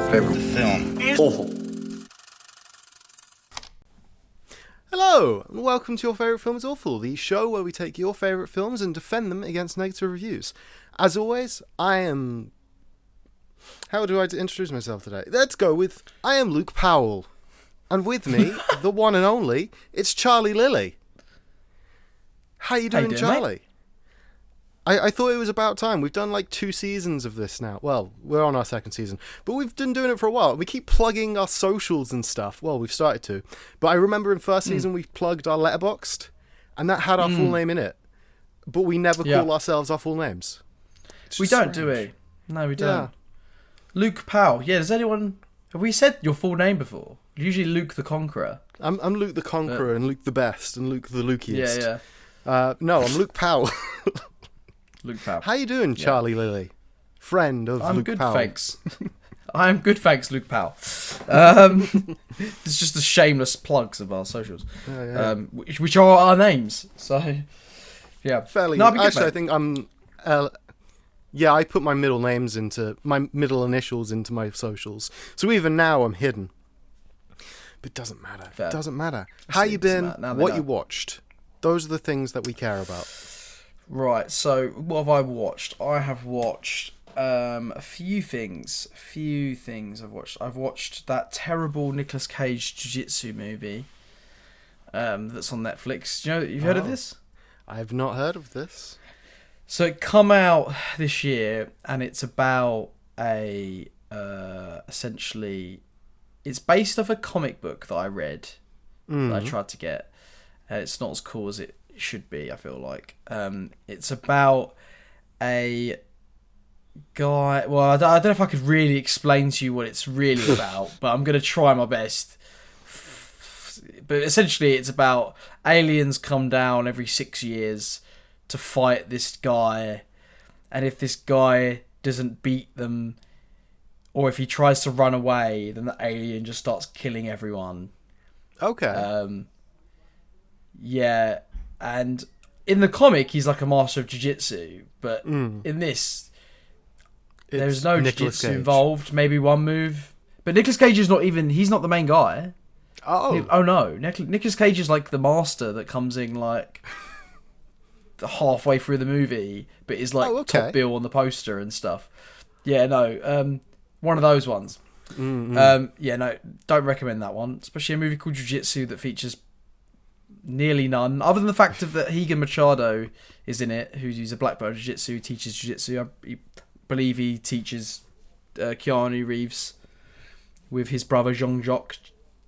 favorite film is awful. Hello, and welcome to Your Favourite Film is Awful, the show where we take your favourite films and defend them against negative reviews. As always, I am... How do I introduce myself today? Let's go with, I am Luke Powell. And with me, the one and only, it's Charlie Lilly. How you doing, Charlie? Mate? I thought it was about time. We've done like 2 seasons of this now. Well, we're on our 2nd season. But we've been doing it for a while. We keep plugging our socials and stuff. Well, we've started to. But I remember in 1st season we plugged our Letterboxd. And that had our full name in it. But we never call ourselves our full names. We don't, do we? No, we don't. Yeah. Luke Powell. Yeah, does anyone... Have we said your full name before? Usually Luke the Conqueror. I'm Luke the Conqueror and Luke the Best and Luke the Lukiest. Yeah. No, I'm Luke Powell. Luke Powell. How you doing, Charlie Lilly? Friend of Luke Powell. I'm good, thanks. I'm good, thanks, Luke Powell. It's just the shameless plugs of our socials, which are our names. So, yeah. Fairly. No, actually, I think I'm... I put my middle names into... My middle initials into my socials. So even now, I'm hidden. But it doesn't matter. Fair. It doesn't matter. How you been? What you watched? Those are the things that we care about. Right, so what have I watched? I have watched a few things. I've watched that terrible Nicolas Cage Jiu-Jitsu movie that's on Netflix. Do you know, you've heard of this? I have not heard of this. So it come out this year, and it's about essentially, it's based off a comic book that I read that I tried to get. It's not as cool as it should be, I feel like. It's about a guy... Well, I don't know if I could really explain to you what it's really about, but I'm going to try my best. But essentially, it's about aliens come down every 6 years to fight this guy, and if this guy doesn't beat them, or if he tries to run away, then the alien just starts killing everyone. Okay. Yeah, and in the comic, he's like a master of jiu-jitsu, but in this, there's no jiu-jitsu involved, maybe one move. But Nicolas Cage is not even, he's not the main guy. Oh no, Nicolas Cage is like the master that comes in like halfway through the movie, but is like top bill on the poster and stuff. Yeah, no, one of those ones. Yeah, no, don't recommend that one, especially a movie called Jiu-Jitsu that features nearly none, other than the fact that Higan Machado is in it, who's a black belt of jiu-jitsu, teaches jiu-jitsu. I believe he teaches Keanu Reeves with his brother Jean-Jacques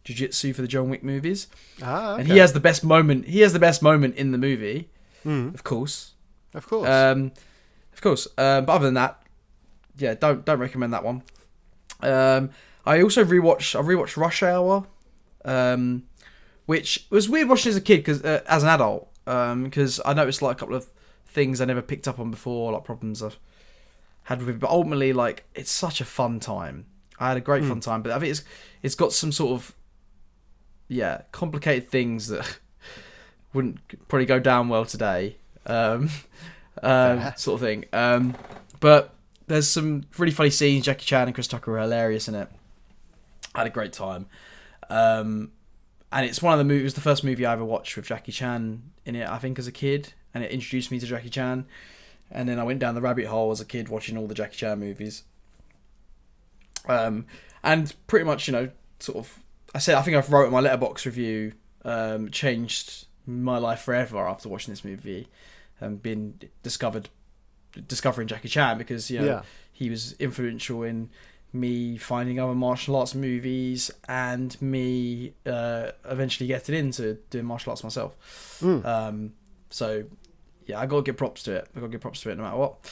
jiu-jitsu for the John Wick movies. And he has the best moment. He has the best moment in the movie, of course. But other than that, yeah, don't recommend that one. I also rewatched Rush Hour. Which was weird watching as a kid, because as an adult, because I noticed like a couple of things I never picked up on before, like problems I've had with it. But ultimately, like, it's such a fun time. I had a great fun time, but I think it's got some sort of complicated things that wouldn't probably go down well today, sort of thing. But there's some really funny scenes. Jackie Chan and Chris Tucker are hilarious in it. I had a great time. And it's one of the movies. It was the first movie I ever watched with Jackie Chan in it, I think, as a kid, and it introduced me to Jackie Chan. And then I went down the rabbit hole as a kid watching all the Jackie Chan movies. And pretty much, sort of, I think I've wrote in my Letterboxd review, changed my life forever after watching this movie, and been discovering Jackie Chan, because he was influential in me finding other martial arts movies and me eventually getting into doing martial arts myself. So yeah, I gotta give props to it. No matter what,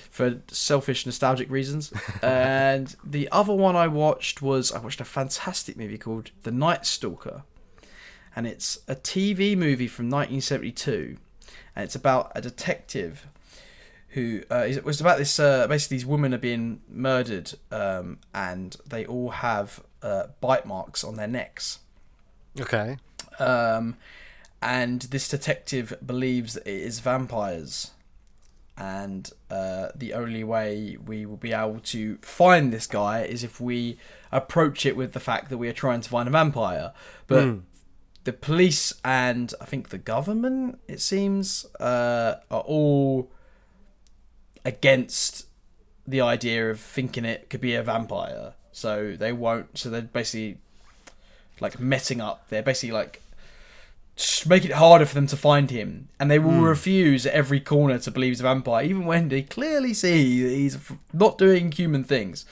for selfish nostalgic reasons. And the other one I watched a fantastic movie called The Night Stalker, and it's a TV movie from 1972, and it's about a detective who it was about this basically these women are being murdered, and they all have bite marks on their necks. Okay. And this detective believes that it is vampires, and the only way we will be able to find this guy is if we approach it with the fact that we are trying to find a vampire. But the police and I think the government, it seems, are all against the idea of thinking it could be a vampire. So they won't. So they're basically like messing up. They're basically like making it harder for them to find him, and they will refuse at every corner to believe he's a vampire, even when they clearly see that he's not doing human things.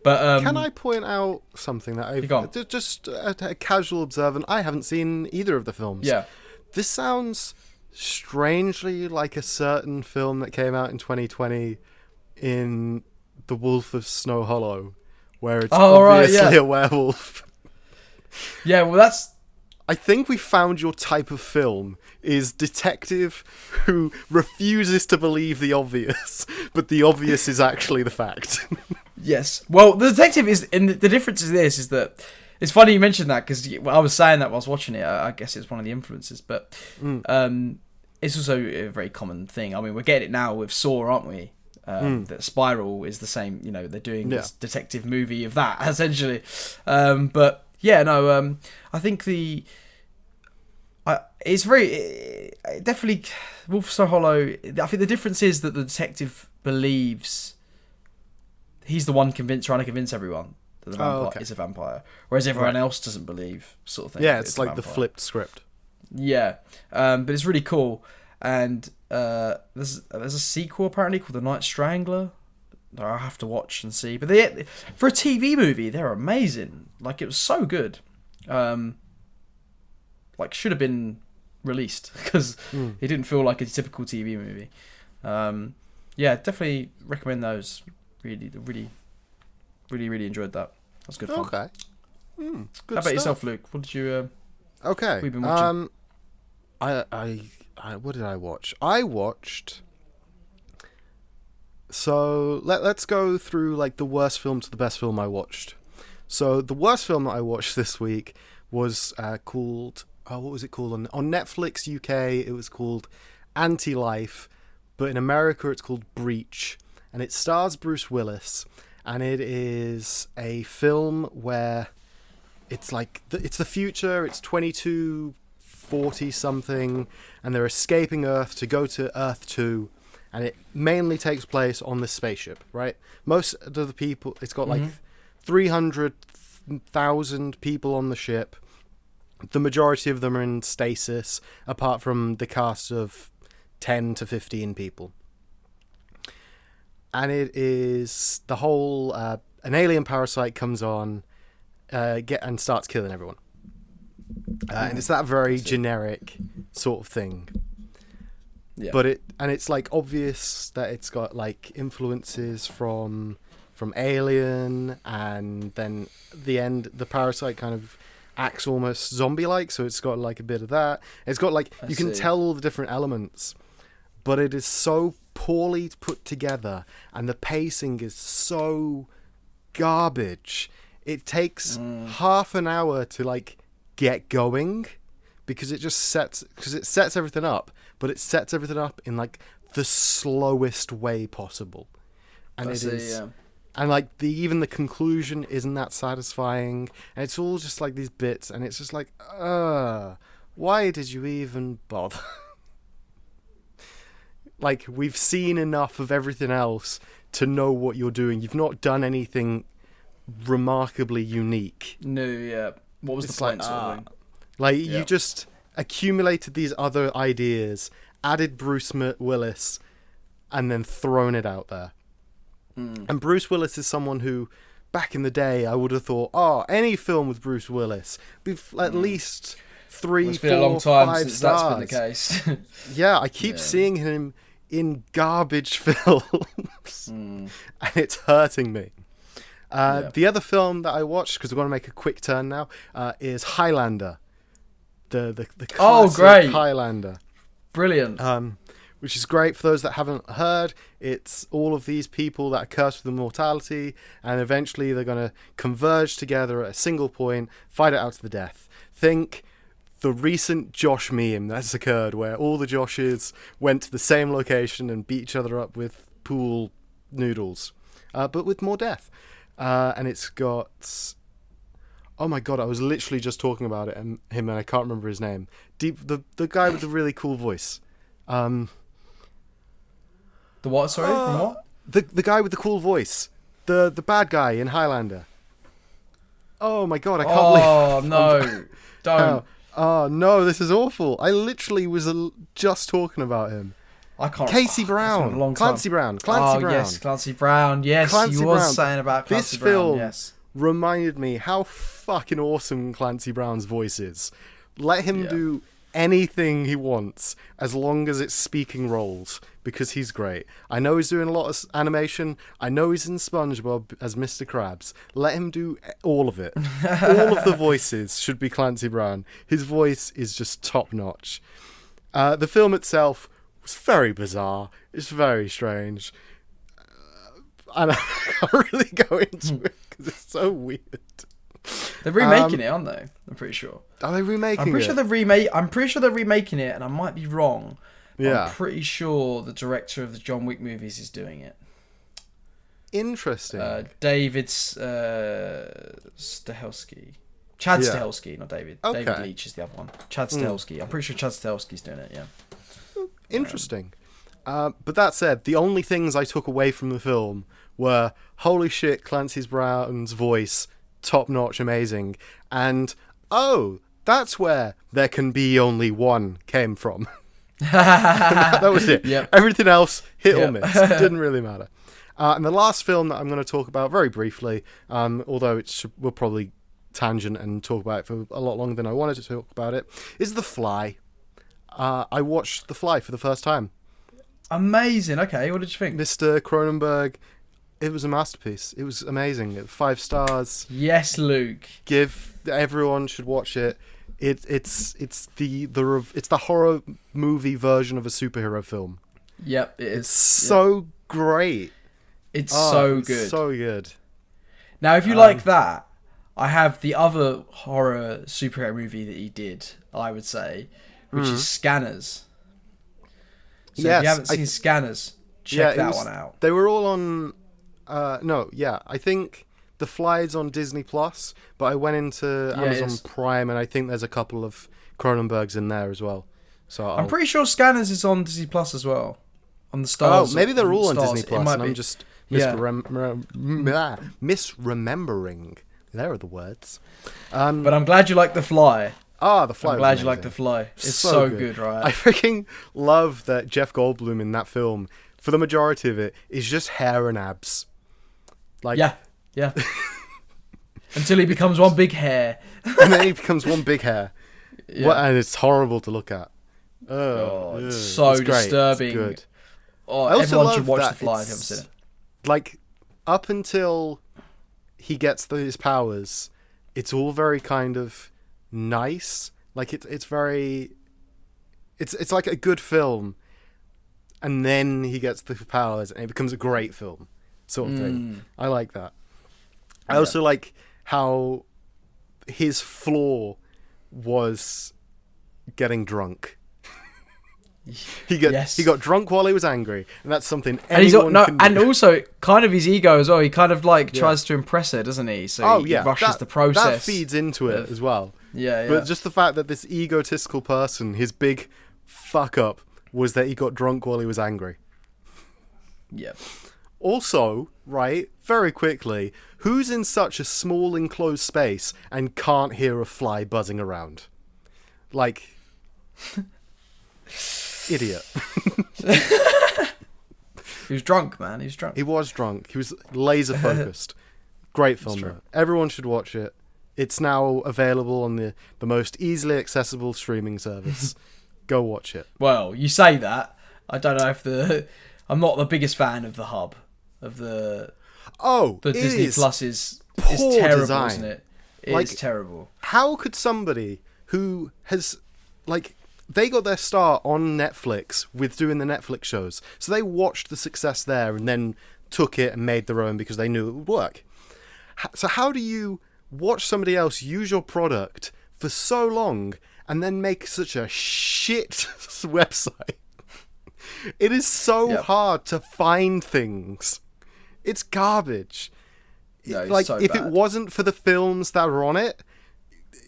But can I point out something that I've just a casual observant? I haven't seen either of the films. Yeah, this sounds strangely like a certain film that came out in 2020 in The Wolf of Snow Hollow, where it's obviously a werewolf. Yeah, well, I think we found your type of film is detective who refuses to believe the obvious, but the obvious is actually the fact. Yes. Well, the detective is, and the difference is this, is that it's funny you mentioned that, because I was saying that while I was watching it. I guess it's one of the influences, but it's also a very common thing. I mean, we're getting it now with Saw, aren't we? That Spiral is the same. You know, they're doing this detective movie of that essentially. But yeah, no. I think it's very definitely Wolf of Snow Hollow. I think the difference is that the detective believes he's the one trying to convince everyone that the vampire is a vampire, whereas everyone else doesn't believe, sort of thing. Yeah, it's like the flipped script. Yeah, but it's really cool. And there's a sequel apparently called The Night Strangler that I'll have to watch and see. But for a TV movie, they're amazing. Like, it was so good. Like, should have been released, because it didn't feel like a typical TV movie. Yeah, definitely recommend those. Really enjoyed that. That's good fun. Okay. Good How about yourself, Luke? What did you? Okay. What have you been watching? What did I watch? I watched. So let's go through like the worst film to the best film I watched. So the worst film that I watched this week was called. What was it called on Netflix UK? It was called Anti-Life, but in America it's called Breach, and it stars Bruce Willis, and it is a film where it's like it's the future. It's 2240 something, and they're escaping Earth to go to Earth 2, and it mainly takes place on this spaceship, right? Most of the people, it's got like 300,000 people on the ship. The majority of them are in stasis, apart from the cast of 10 to 15 people. And it is the whole an alien parasite comes on and starts killing everyone. And it's that very generic sort of thing. Yeah. But it's like obvious that it's got like influences from Alien, and then the end the parasite kind of acts almost zombie-like, so it's got like a bit of that. It's got like you can tell all the different elements, but it is so poorly put together, and the pacing is so garbage. It takes half an hour to like get going, because it sets everything up, but it sets everything up in like the slowest way possible, and and like even the conclusion isn't that satisfying, and it's all just like these bits, and it's just like, why did you even bother? Like, we've seen enough of everything else to know what you're doing. You've not done anything remarkably unique. No, yeah. What was the point? You just accumulated these other ideas, added Bruce Willis, and then thrown it out there. And Bruce Willis is someone who, back in the day, I would have thought, any film with Bruce Willis, at least 3, 4, 5 stars. It's been a long time since that's been the case. Yeah, I keep seeing him in garbage films, and it's hurting me. The other film that I watched, because we're going to make a quick turn now, is Highlander. The classic Highlander. Brilliant. Which is great for those that haven't heard. It's all of these people that are cursed with immortality, and eventually they're going to converge together at a single point, fight it out to the death. Think the recent Josh meme that's occurred where all the Joshes went to the same location and beat each other up with pool noodles, but with more death. And it's got... Oh my god, I was literally just talking about it and him, and I can't remember his name. The guy with the really cool voice. The what, sorry? From what? The guy with the cool voice. The bad guy in Highlander. Oh my god, I can't believe... Oh, no. Don't. Oh no, this is awful. I literally was just talking about him. I can't... Casey Brown. Clancy Brown. Clancy Brown. Yes, Clancy Brown. Yes, Clancy you was Brown. saying about Clancy This Brown. film Yes. reminded me how fucking awesome Clancy Brown's voice is. Let him do anything he wants as long as it's speaking roles, because he's great. I know he's doing a lot of animation. I know he's in SpongeBob as Mr. Krabs. Let him do all of it. All of the voices should be Clancy Brown. His voice is just top notch. The film itself was very bizarre. It's very strange. And I can't really go into it because it's so weird. They're remaking it, aren't they? I'm pretty sure. Are they remaking I'm pretty it? sure I'm pretty sure they're remaking it, and I might be wrong. Yeah. I'm pretty sure the director of the John Wick movies is doing it. Interesting. David Stahelski. Chad Stahelski, not David. Okay. David Leitch is the other one. Chad Stahelski. I'm pretty sure Chad Stahelski's doing it, yeah. Interesting. But that said, the only things I took away from the film were, holy shit, Clancy Brown's voice, top notch, amazing, and oh, that's where there can be only one came from. that was it. Yep. Everything else, hit or miss. Didn't really matter. And the last film that I'm going to talk about very briefly, although we'll probably tangent and talk about it for a lot longer than I wanted to talk about it, is The Fly. I watched The Fly for the first time. Amazing. Okay, what did you think? Mr. Cronenberg, it was a masterpiece. It was amazing. 5 stars. Yes, Luke. Everyone should watch it. It's the horror movie version of a superhero film. Yep, it is. It's so great. It's so good. So good. Now, if you like that, I have the other horror superhero movie that he did, I would say, which is Scanners. So if you haven't seen Scanners, check that one out. They were all on... I think The Fly's on Disney Plus, but I went into Amazon Prime, and I think there's a couple of Cronenbergs in there as well. So I'm pretty sure Scanners is on Disney Plus as well. On the Stars. Oh, maybe they're all on Stars. Disney Plus, and I'm just misremembering. There are the words. But I'm glad you like The Fly. The Fly. I'm glad you like The Fly. It's so good, right? I freaking love that Jeff Goldblum in that film, for the majority of it, is just hair and abs. Like, yeah. Until he becomes one big hair. And then he becomes one big hair. Yeah. And it's horrible to look at. It's so disturbing. It's good. Oh, I also everyone love should watch that The Fly if you haven't seen it. Like, up until he gets his powers, it's all very kind of nice. Like, it's very... It's like a good film, and then he gets the powers, and it becomes a great film, sort of thing. I like that. I also like how his flaw was getting drunk. He got drunk while he was angry, and that's something anyone can do. And also kind of his ego as well. He kind of tries to impress her, doesn't he? So he rushes the process. That feeds into it as well. Yeah. But just the fact that this egotistical person, his big fuck up was that he got drunk while he was angry. Yeah. Also, right, very quickly, who's in such a small enclosed space and can't hear a fly buzzing around? Like, idiot. He was drunk, man. He was drunk. He was drunk. He was laser focused. Great film, though. Everyone should watch it. It's now available on the most easily accessible streaming service. Go watch it. Well, you say that. I don't know if I'm not the biggest fan of the hub of the Disney Plus is terrible, design. isn't it? It's terrible. How could somebody who has they got their start on Netflix with doing the Netflix shows, so they watched the success there and then took it and made their own because they knew it would work. So how do you watch somebody else use your product for so long and then make such a shit website. It is so hard to find things. It's garbage. No, it's like, so if bad. it wasn't for the films that are on it,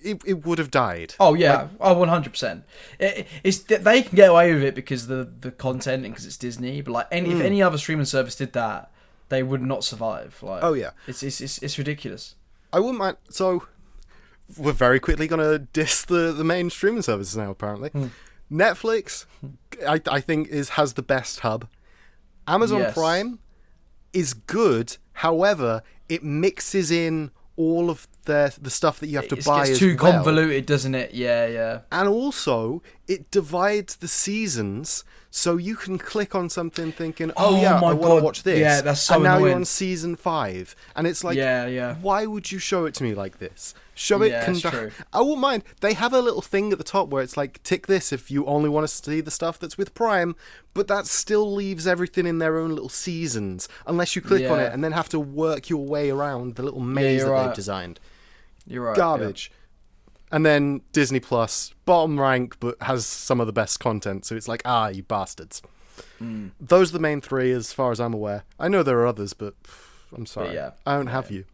it would have died. Oh yeah, 100%. It's they can get away with it because the content and because it's Disney. But like if any other streaming service did that, they would not survive. Like, oh yeah, it's ridiculous. I wouldn't mind. So we're very quickly gonna diss the main streaming services now. Apparently, Netflix, I think has the best hub. Amazon Prime is good. However, it mixes in all of the stuff that you have to buy as well. It gets too convoluted, doesn't it? Yeah. And also, it divides the seasons, so you can click on something thinking, I want to watch this. Yeah, that's so And now annoying. you're on season 5. And it's like, Yeah. why would you show it to me like this? Show it. Yeah, it's true. I won't mind. They have a little thing at the top where it's like, tick this if you only want to see the stuff that's with Prime, but that still leaves everything in their own little seasons, unless you click on it and then have to work your way around the little maze that they've designed. You're right. Garbage. Yeah. And then Disney Plus, bottom rank, but has some of the best content, so it's like, you bastards. Those are the main 3 as far as I'm aware. I know there are others, but I'm sorry. Yeah. I don't have you.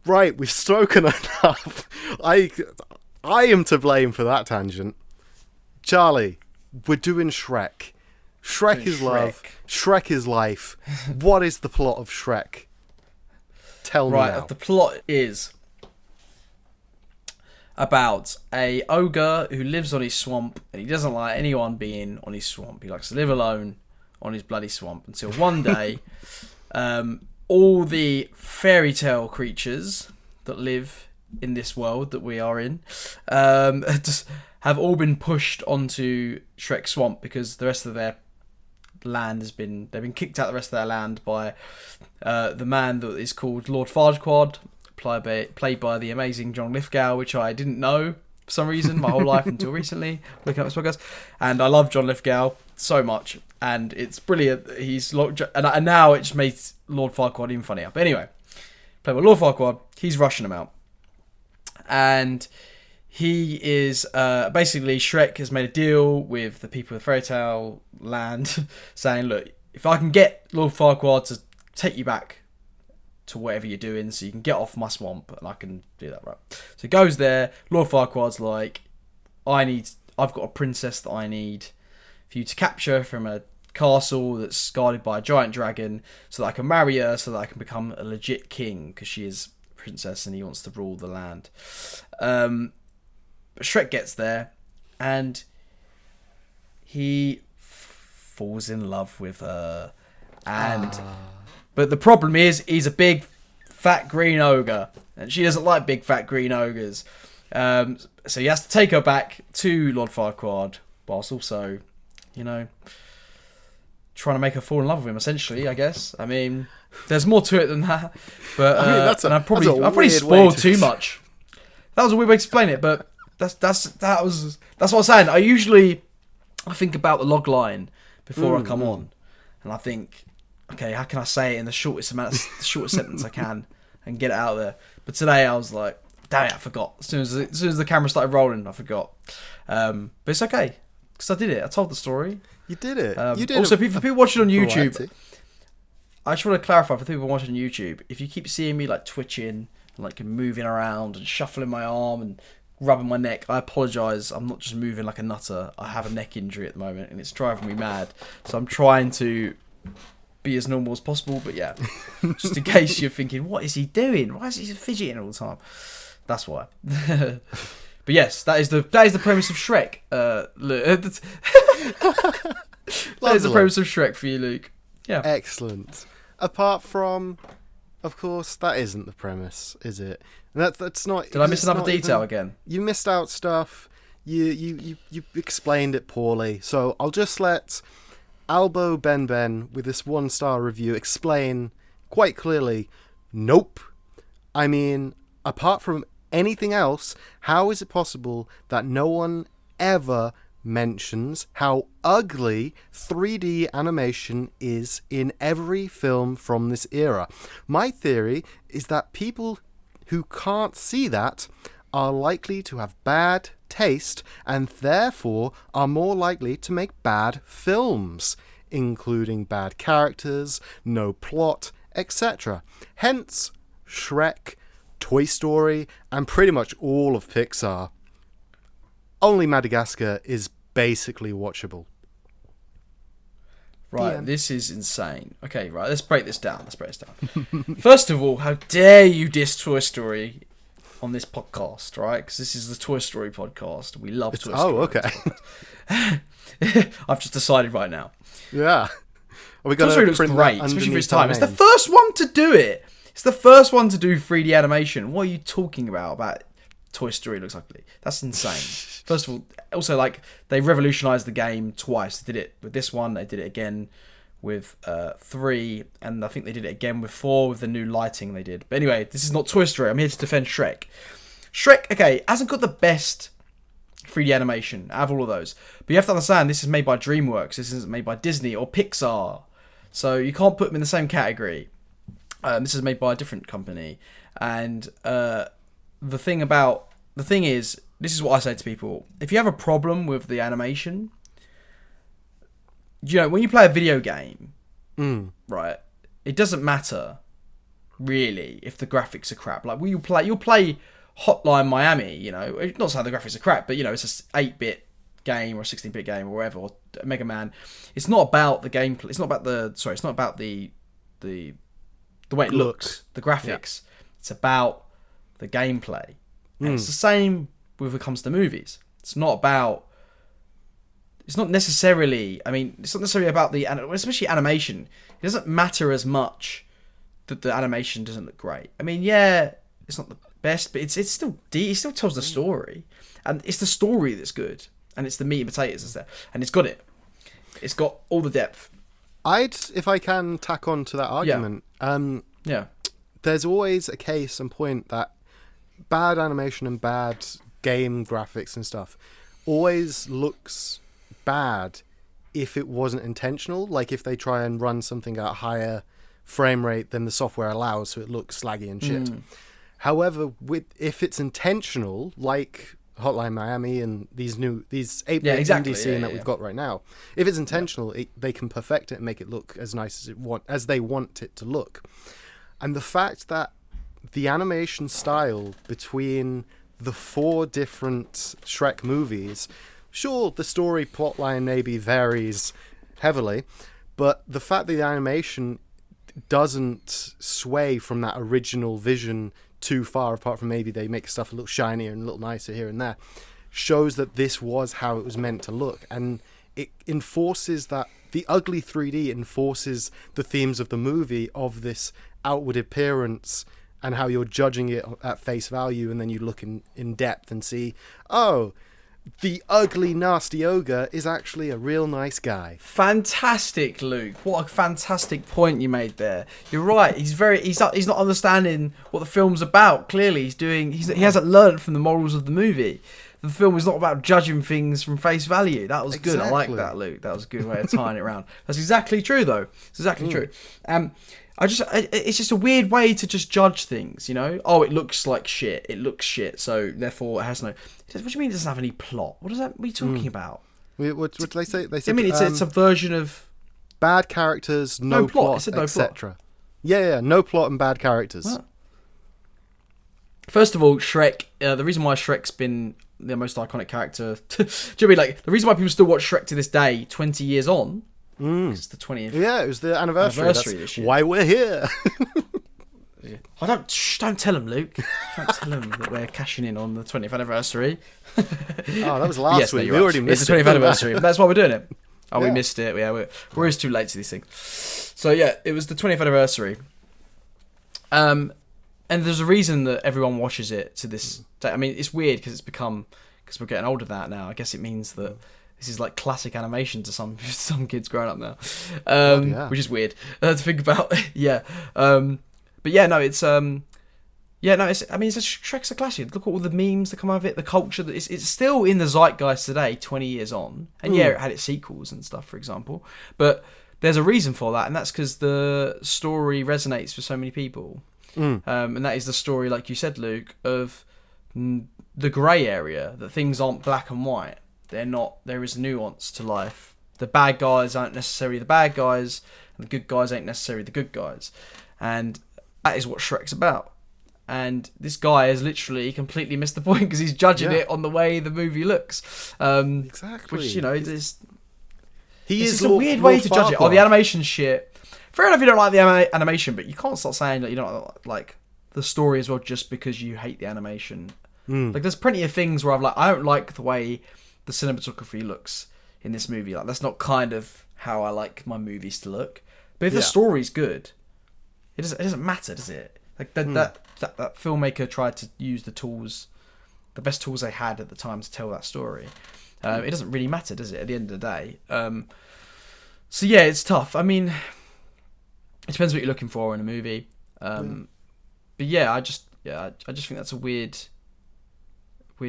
Right, we've spoken enough. I am to blame for that tangent. Charlie, we're doing Shrek. Shrek is love. Shrek is life. What is the plot of Shrek? Tell me now. Right, the plot is about a ogre who lives on his swamp, and he doesn't like anyone being on his swamp. He likes to live alone on his bloody swamp until one day all the fairy tale creatures that live in this world that we are in just have all been pushed onto Shrek's swamp because the rest of their land they've been kicked out of the rest of their land by the man that is called Lord Farquaad, played by the amazing John Lithgow, which I didn't know for some reason my whole life until recently looking at this podcast. And I love John Lithgow so much, and it's brilliant. And now it just made Lord Farquaad even funnier. But anyway, played by Lord Farquaad, he's rushing him out, and he is basically Shrek has made a deal with the people of Fairy Tale Land, saying, "Look, if I can get Lord Farquaad to take you back to whatever you're doing, so you can get off my swamp, and I can do that, right?" So he goes there. Lord Farquaad's like, I've got a princess that I need for you to capture from a castle that's guarded by a giant dragon, so that I can marry her, so that I can become a legit king, because she is a princess and he wants to rule the land. But Shrek gets there, and he falls in love with her, and but the problem is he's a big fat green ogre, and she doesn't like big fat green ogres. So he has to take her back to Lord Farquaad, whilst also, trying to make her fall in love with him, essentially, I guess. I mean, there's more to it than that. But I probably spoiled too much. That was a weird way to explain it, but that's what I'm saying. I think about the log line before I come on, and I think, okay, how can I say it in the shortest sentence I can and get it out there? But today I was like, damn it, I forgot. As soon as the camera started rolling, I forgot. But it's okay, because I did it. I told the story. You did it. You did. Also, for people watching on YouTube, variety. I just want to clarify for people watching on YouTube, if you keep seeing me like twitching and like moving around and shuffling my arm and rubbing my neck, I apologise. I'm not just moving like a nutter. I have a neck injury at the moment and it's driving me mad. So I'm trying to be as normal as possible. But yeah, just in case you're thinking, what is he doing? Why is he fidgeting all the time? That's why. But yes, that is the premise of Shrek. That is the premise of Shrek for you, Luke. Yeah. Excellent. Apart from, of course, that isn't the premise, is it? That's not. Did I miss another detail again? You missed out stuff. You explained it poorly. So I'll just let Albo Ben with this 1-star review explain quite clearly. Nope. I mean, apart from anything else, how is it possible that no one ever mentions how ugly 3D animation is in every film from this era? My theory is that people who can't see that are likely to have bad taste and therefore are more likely to make bad films, including bad characters, no plot, etc. Hence, Shrek, Toy Story, and pretty much all of Pixar. Only Madagascar is basically watchable. Right, this is insane. Okay, right, let's break this down. First of all, how dare you diss Toy Story on this podcast, right? Because this is the Toy Story podcast. We love Toy Story. Oh, okay. I've just decided right now. Yeah. Are we Toy Story looks great, especially for its time. It's the first one to do it. It's the first one to do 3D animation. What are you talking about Toy Story looks ugly? That's insane. First of all, also, like, they revolutionised the game twice. They did it with this one. They did it again with 3. And I think they did it again with 4 with the new lighting they did. But anyway, this is not Toy Story. I'm here to defend Shrek. Shrek, okay, hasn't got the best 3D animation out of all of those. But you have to understand, this is made by Dreamworks. This isn't made by Disney or Pixar. So you can't put them in the same category. This is made by a different company. And the thing is, this is what I say to people. If you have a problem with the animation, you know, when you play a video game, right, it doesn't matter, really, if the graphics are crap. Like, you'll play Hotline Miami, you know, not saying the graphics are crap, but, you know, it's an 8-bit game or a 16-bit game or whatever, or Mega Man. It's not about the gameplay. It's not about the way it looks, the graphics. Yeah. It's about the gameplay. And it's the same when it comes to movies. It's not necessarily about especially animation. It doesn't matter as much that the animation doesn't look great. I mean, yeah, it's not the best, but it still tells the story. And it's the story that's good. And it's the meat and potatoes that's there. And it's got it. It's got all the depth. If I can tack on to that argument, there's always a case and point that bad animation and bad game graphics and stuff always looks bad if it wasn't intentional. Like, if they try and run something at a higher frame rate than the software allows, so it looks slaggy and shit. However, if it's intentional, like Hotline Miami and these 8-bit indie scene that we've got right now, if it's intentional, they can perfect it and make it look as nice as they want it to look. And the fact that the animation style between the 4 different Shrek movies, sure, the story plotline maybe varies heavily, but the fact that the animation doesn't sway from that original vision too far, apart from maybe they make stuff a little shinier and a little nicer here and there, shows that this was how it was meant to look. And it enforces that the ugly 3D enforces the themes of the movie, of this outward appearance and how you're judging it at face value, and then you look in depth and see, oh, the ugly, nasty ogre is actually a real nice guy. Fantastic, Luke. What a fantastic point you made there. You're right. He's not understanding what the film's about. Clearly, he hasn't learned from the morals of the movie. The film is not about judging things from face value. That was good. I like that, Luke. That was a good way of tying it around. That's exactly true, though. It's exactly true. It's just a weird way to just judge things, you know? Oh, it looks like shit. It looks shit, so therefore it has no... What do you mean it doesn't have any plot? What are you talking about? What did they say? They said, I mean, it's a version of... Bad characters, no plot, etc. Yeah, no plot and bad characters. What? First of all, Shrek, the reason why Shrek's been the most iconic character... do you know what I mean? Like, the reason why people still watch Shrek to this day, 20 years on... It's the 20th. Yeah, it was the anniversary this year. Why we're here. Don't tell them, Luke. Don't tell them that we're cashing in on the 20th anniversary. Oh, that was last week. We already missed it. It's the 20th anniversary. But that's why we're doing it. Oh, yeah. We missed it. Yeah, we're always too late to these things. So yeah, it was the 20th anniversary. And there's a reason that everyone watches it to this day. I mean, it's weird because because we're getting older than that now. I guess it means that this is like classic animation to some kids growing up now, which is weird to think about. But yeah, no, it's I mean, Shrek's a classic. Look at all the memes that come out of it, the culture that it's still in the zeitgeist today, 20 years on. And yeah, it had its sequels and stuff, for example. But there's a reason for that, and that's because the story resonates with so many people. And that is the story, like you said, Luke, of the grey area, that things aren't black and white. They're not. There is nuance to life. The bad guys aren't necessarily the bad guys, and the good guys ain't necessarily the good guys. And that is what Shrek's about. And this guy has literally completely missed the point because he's judging it on the way the movie looks. Exactly. Which, you know, it's is a weird way to judge it. Oh, the animation shit. Fair enough, you don't like the animation, but you can't start saying that you don't like the story as well just because you hate the animation. Like, there's plenty of things where I don't like the way the cinematography looks in this movie. Like, that's not kind of how I like my movies to look. But if the story's good, it doesn't matter, does it? Like that filmmaker tried to use the best tools they had at the time to tell that story. It doesn't really matter, does it? At the end of the day. So yeah, it's tough. I mean, it depends what you're looking for in a movie. But yeah, I just think that's a weird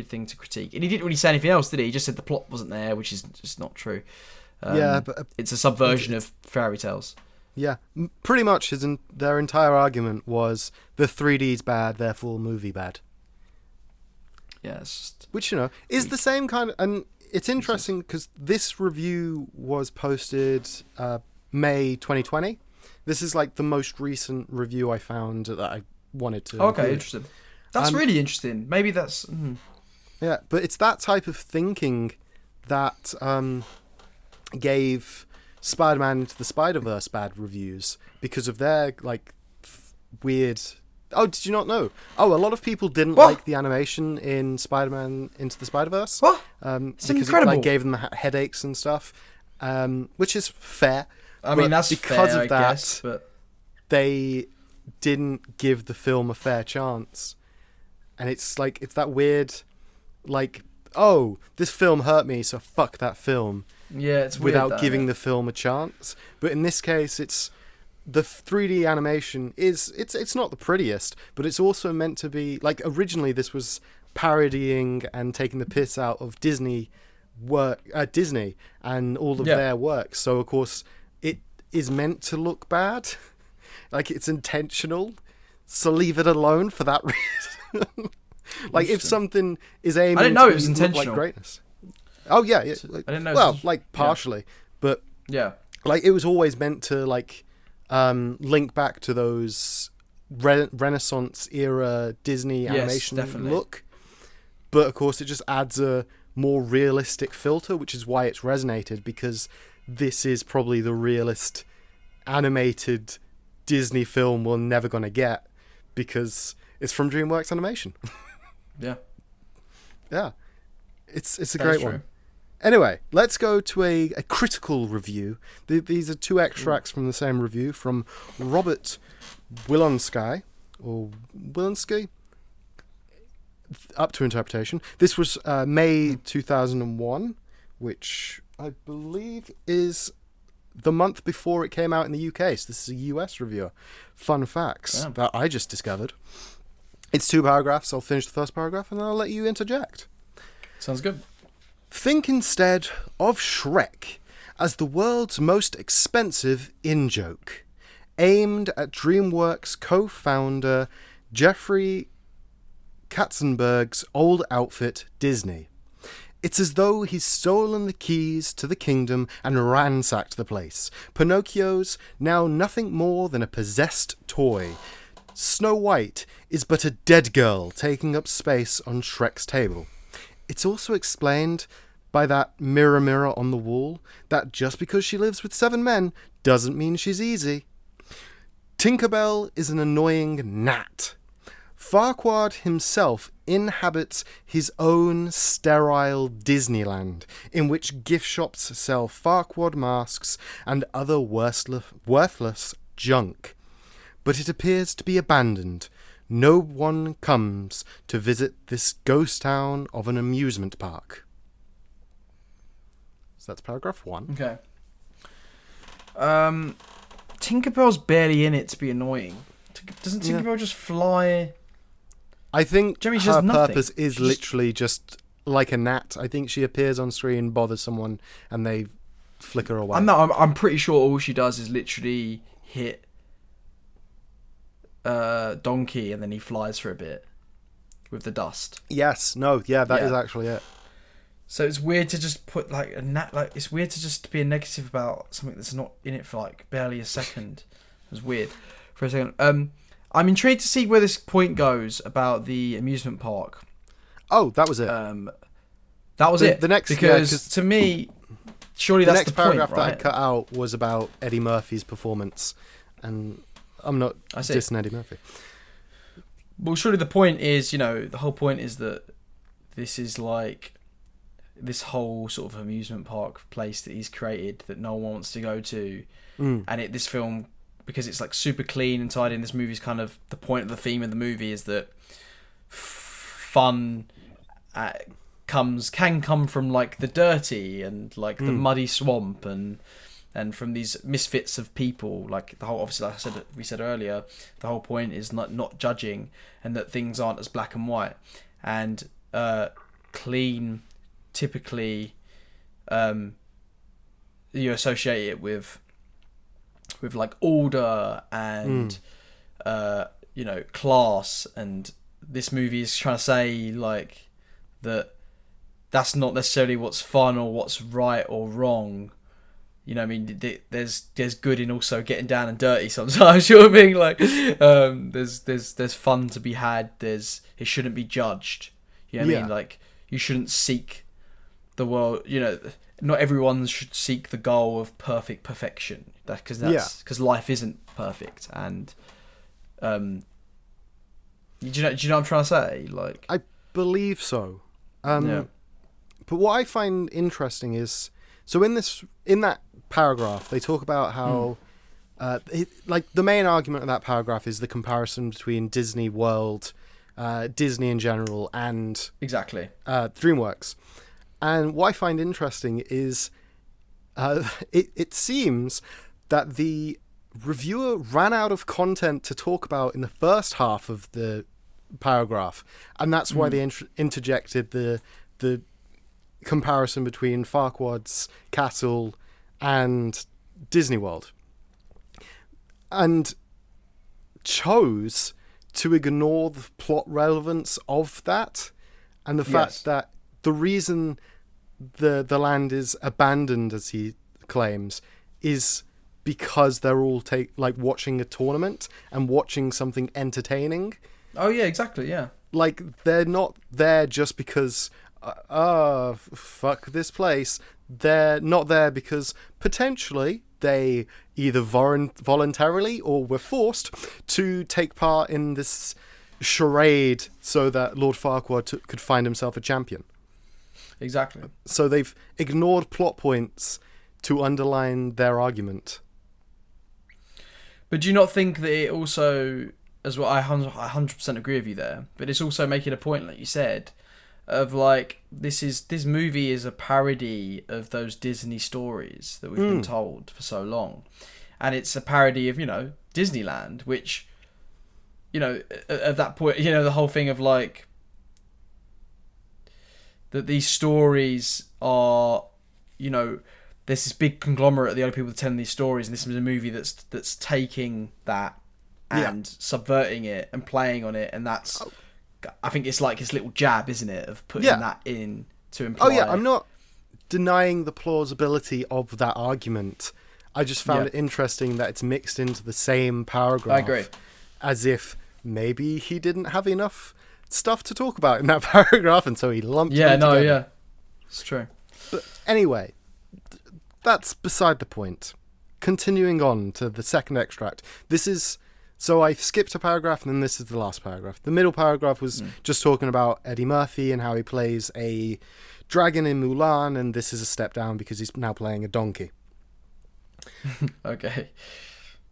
thing to critique. And he didn't really say anything else, did he? He just said the plot wasn't there, which is just not true. But it's a subversion of fairy tales. Yeah, pretty much their entire argument was the 3D's bad, therefore movie bad. Yeah, it's just... Which, you know, is the same kind of... And it's interesting because this review was posted May 2020. This is like the most recent review I found that I wanted to include. Interesting. That's really interesting. Maybe that's... Yeah, but it's that type of thinking that gave Spider-Man Into the Spider-Verse bad reviews because of their like weird... Oh, did you not know? Oh, a lot of people didn't like the animation in Spider-Man Into the Spider-Verse. What? It's because incredible. It like, gave them headaches and stuff, which is fair. I mean, that's because fair, of that, I guess, but... they didn't give the film a fair chance. And it's like, it's that weird, like, oh, this film hurt me, so fuck that film. Yeah, it's weird. Without giving the film a chance. But in this case, it's the 3D animation it's not the prettiest, but it's also meant to be like originally this was parodying and taking the piss out of Disney and all of their works. So of course it is meant to look bad, like it's intentional. So leave it alone for that reason. Like if something is aiming, I didn't know to it was look intentional. like greatness. Oh yeah, yeah. I didn't know. Well, like partially, but yeah, like it was always meant to like link back to those Renaissance era Disney animation look. But of course, it just adds a more realistic filter, which is why it's resonated, because this is probably the realest animated Disney film we're never gonna get, because it's from DreamWorks Animation. Yeah. Yeah. It's a great one. Anyway, let's go to a critical review. These are two extracts from the same review from Robert Wilonsky, or Wilonsky, up to interpretation. This was May 2001, which I believe is the month before it came out in the UK. So this is a US reviewer. Fun facts that I just discovered. It's 2 paragraphs. I'll finish the first paragraph and then I'll let you interject. Sounds good. Think instead of Shrek as the world's most expensive in-joke, aimed at DreamWorks co-founder Jeffrey Katzenberg's old outfit, Disney. It's as though he's stolen the keys to the kingdom and ransacked the place. Pinocchio's now nothing more than a possessed toy. Snow White is but a dead girl taking up space on Shrek's table. It's also explained by that mirror, mirror on the wall, that just because she lives with 7 men doesn't mean she's easy. Tinkerbell is an annoying gnat. Farquaad himself inhabits his own sterile Disneyland, in which gift shops sell Farquaad masks and other worthless junk. But it appears to be abandoned. No one comes to visit this ghost town of an amusement park. So that's paragraph 1. Okay. Tinkerbell's barely in it to be annoying. Doesn't Tinkerbell just fly? I think her purpose is literally just like a gnat. I think she appears on screen, bothers someone, and they flicker away. I'm pretty sure all she does is literally hit Donkey, and then he flies for a bit. with the dust. Yes, no, yeah, that is actually it. So it's weird to just put it's weird to just be a negative about something that's not in it for like barely a second. It was weird for a second. I'm intrigued to see where this point goes about the amusement park. Oh, that was it. That was it. The next, because to me, surely that's the point, paragraph right? that I cut out was about Eddie Murphy's performance, and I'm not dissing Eddie Murphy. Well, surely the point is, the whole point is that this is like this whole sort of amusement park place that he's created that no one wants to go to, and this film, because it's like super clean and tidy, and this movie's kind of the point of the theme of the movie is that fun can come from like the dirty and like the muddy swamp and from these misfits of people. Like the whole, obviously, like we said earlier, the whole point is not judging, and that things aren't as black and white, and clean. Typically, you associate it with like order and class, and this movie is trying to say like that's not necessarily what's fun or what's right or wrong. I mean, there's good in also getting down and dirty sometimes. You know what I mean? Like, there's fun to be had. It shouldn't be judged. You know what I mean? Like, you shouldn't seek the world. Not everyone should seek the goal of perfection. Because life isn't perfect. And do you know what I'm trying to say? Like, I believe so. But what I find interesting is, so in that paragraph, they talk about how, the main argument of that paragraph is the comparison between Disney World, Disney in general, and exactly DreamWorks. And what I find interesting is, it seems that the reviewer ran out of content to talk about in the first half of the paragraph, and that's why they interjected the comparison between Farquaad's castle and Disney World, and chose to ignore the plot relevance of that, and the fact that the reason the land is abandoned, as he claims, is because they're all watching a tournament and watching something entertaining. Oh yeah, exactly, yeah. Like, they're not there just because fuck this place. They're not there because potentially they either voluntarily or were forced to take part in this charade so that Lord Farquaad could find himself a champion. Exactly. So they've ignored plot points to underline their argument. But do you not think that it also, as well, I 100% agree with you there, but it's also making a point, like you said, of like, this movie is a parody of those Disney stories that we've been told for so long. And it's a parody of, Disneyland, which, at that point, the whole thing of like, that these stories are, there's this big conglomerate of the other people telling these stories, and this is a movie that's taking that and subverting it and playing on it, and that's... I think it's like his little jab, isn't it, of putting that in to imply... Oh yeah, I'm not denying the plausibility of that argument. I just found it interesting that it's mixed into the same paragraph. I agree. As if maybe he didn't have enough stuff to talk about in that paragraph, and so he lumped them together. Yeah. It's true. But anyway, that's beside the point. Continuing on to the second extract. So I skipped a paragraph, and then this is the last paragraph. The middle paragraph was just talking about Eddie Murphy and how he plays a dragon in Mulan, and this is a step down because he's now playing a donkey. Okay.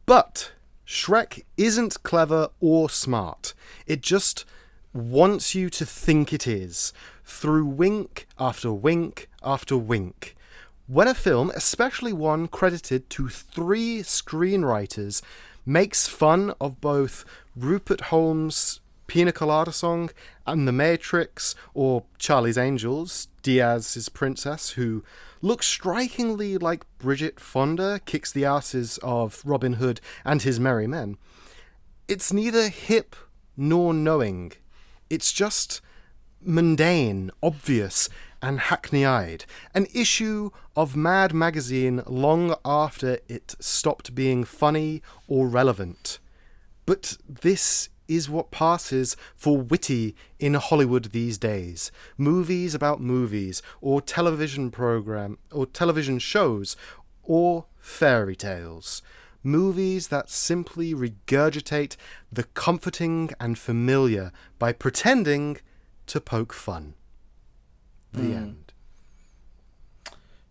But Shrek isn't clever or smart. It just wants you to think it is, through wink after wink after wink. When a film, especially one credited to 3 screenwriters, makes fun of both Rupert Holmes' Pina Colada Song and The Matrix, or Charlie's Angels, Diaz's princess, who looks strikingly like Bridget Fonda, kicks the asses of Robin Hood and his merry men, it's neither hip nor knowing. It's just mundane, obvious, and hackney-eyed. An issue of Mad Magazine long after it stopped being funny or relevant. But this is what passes for witty in Hollywood these days. Movies about movies, or television shows, or fairy tales. Movies that simply regurgitate the comforting and familiar by pretending to poke fun. The end.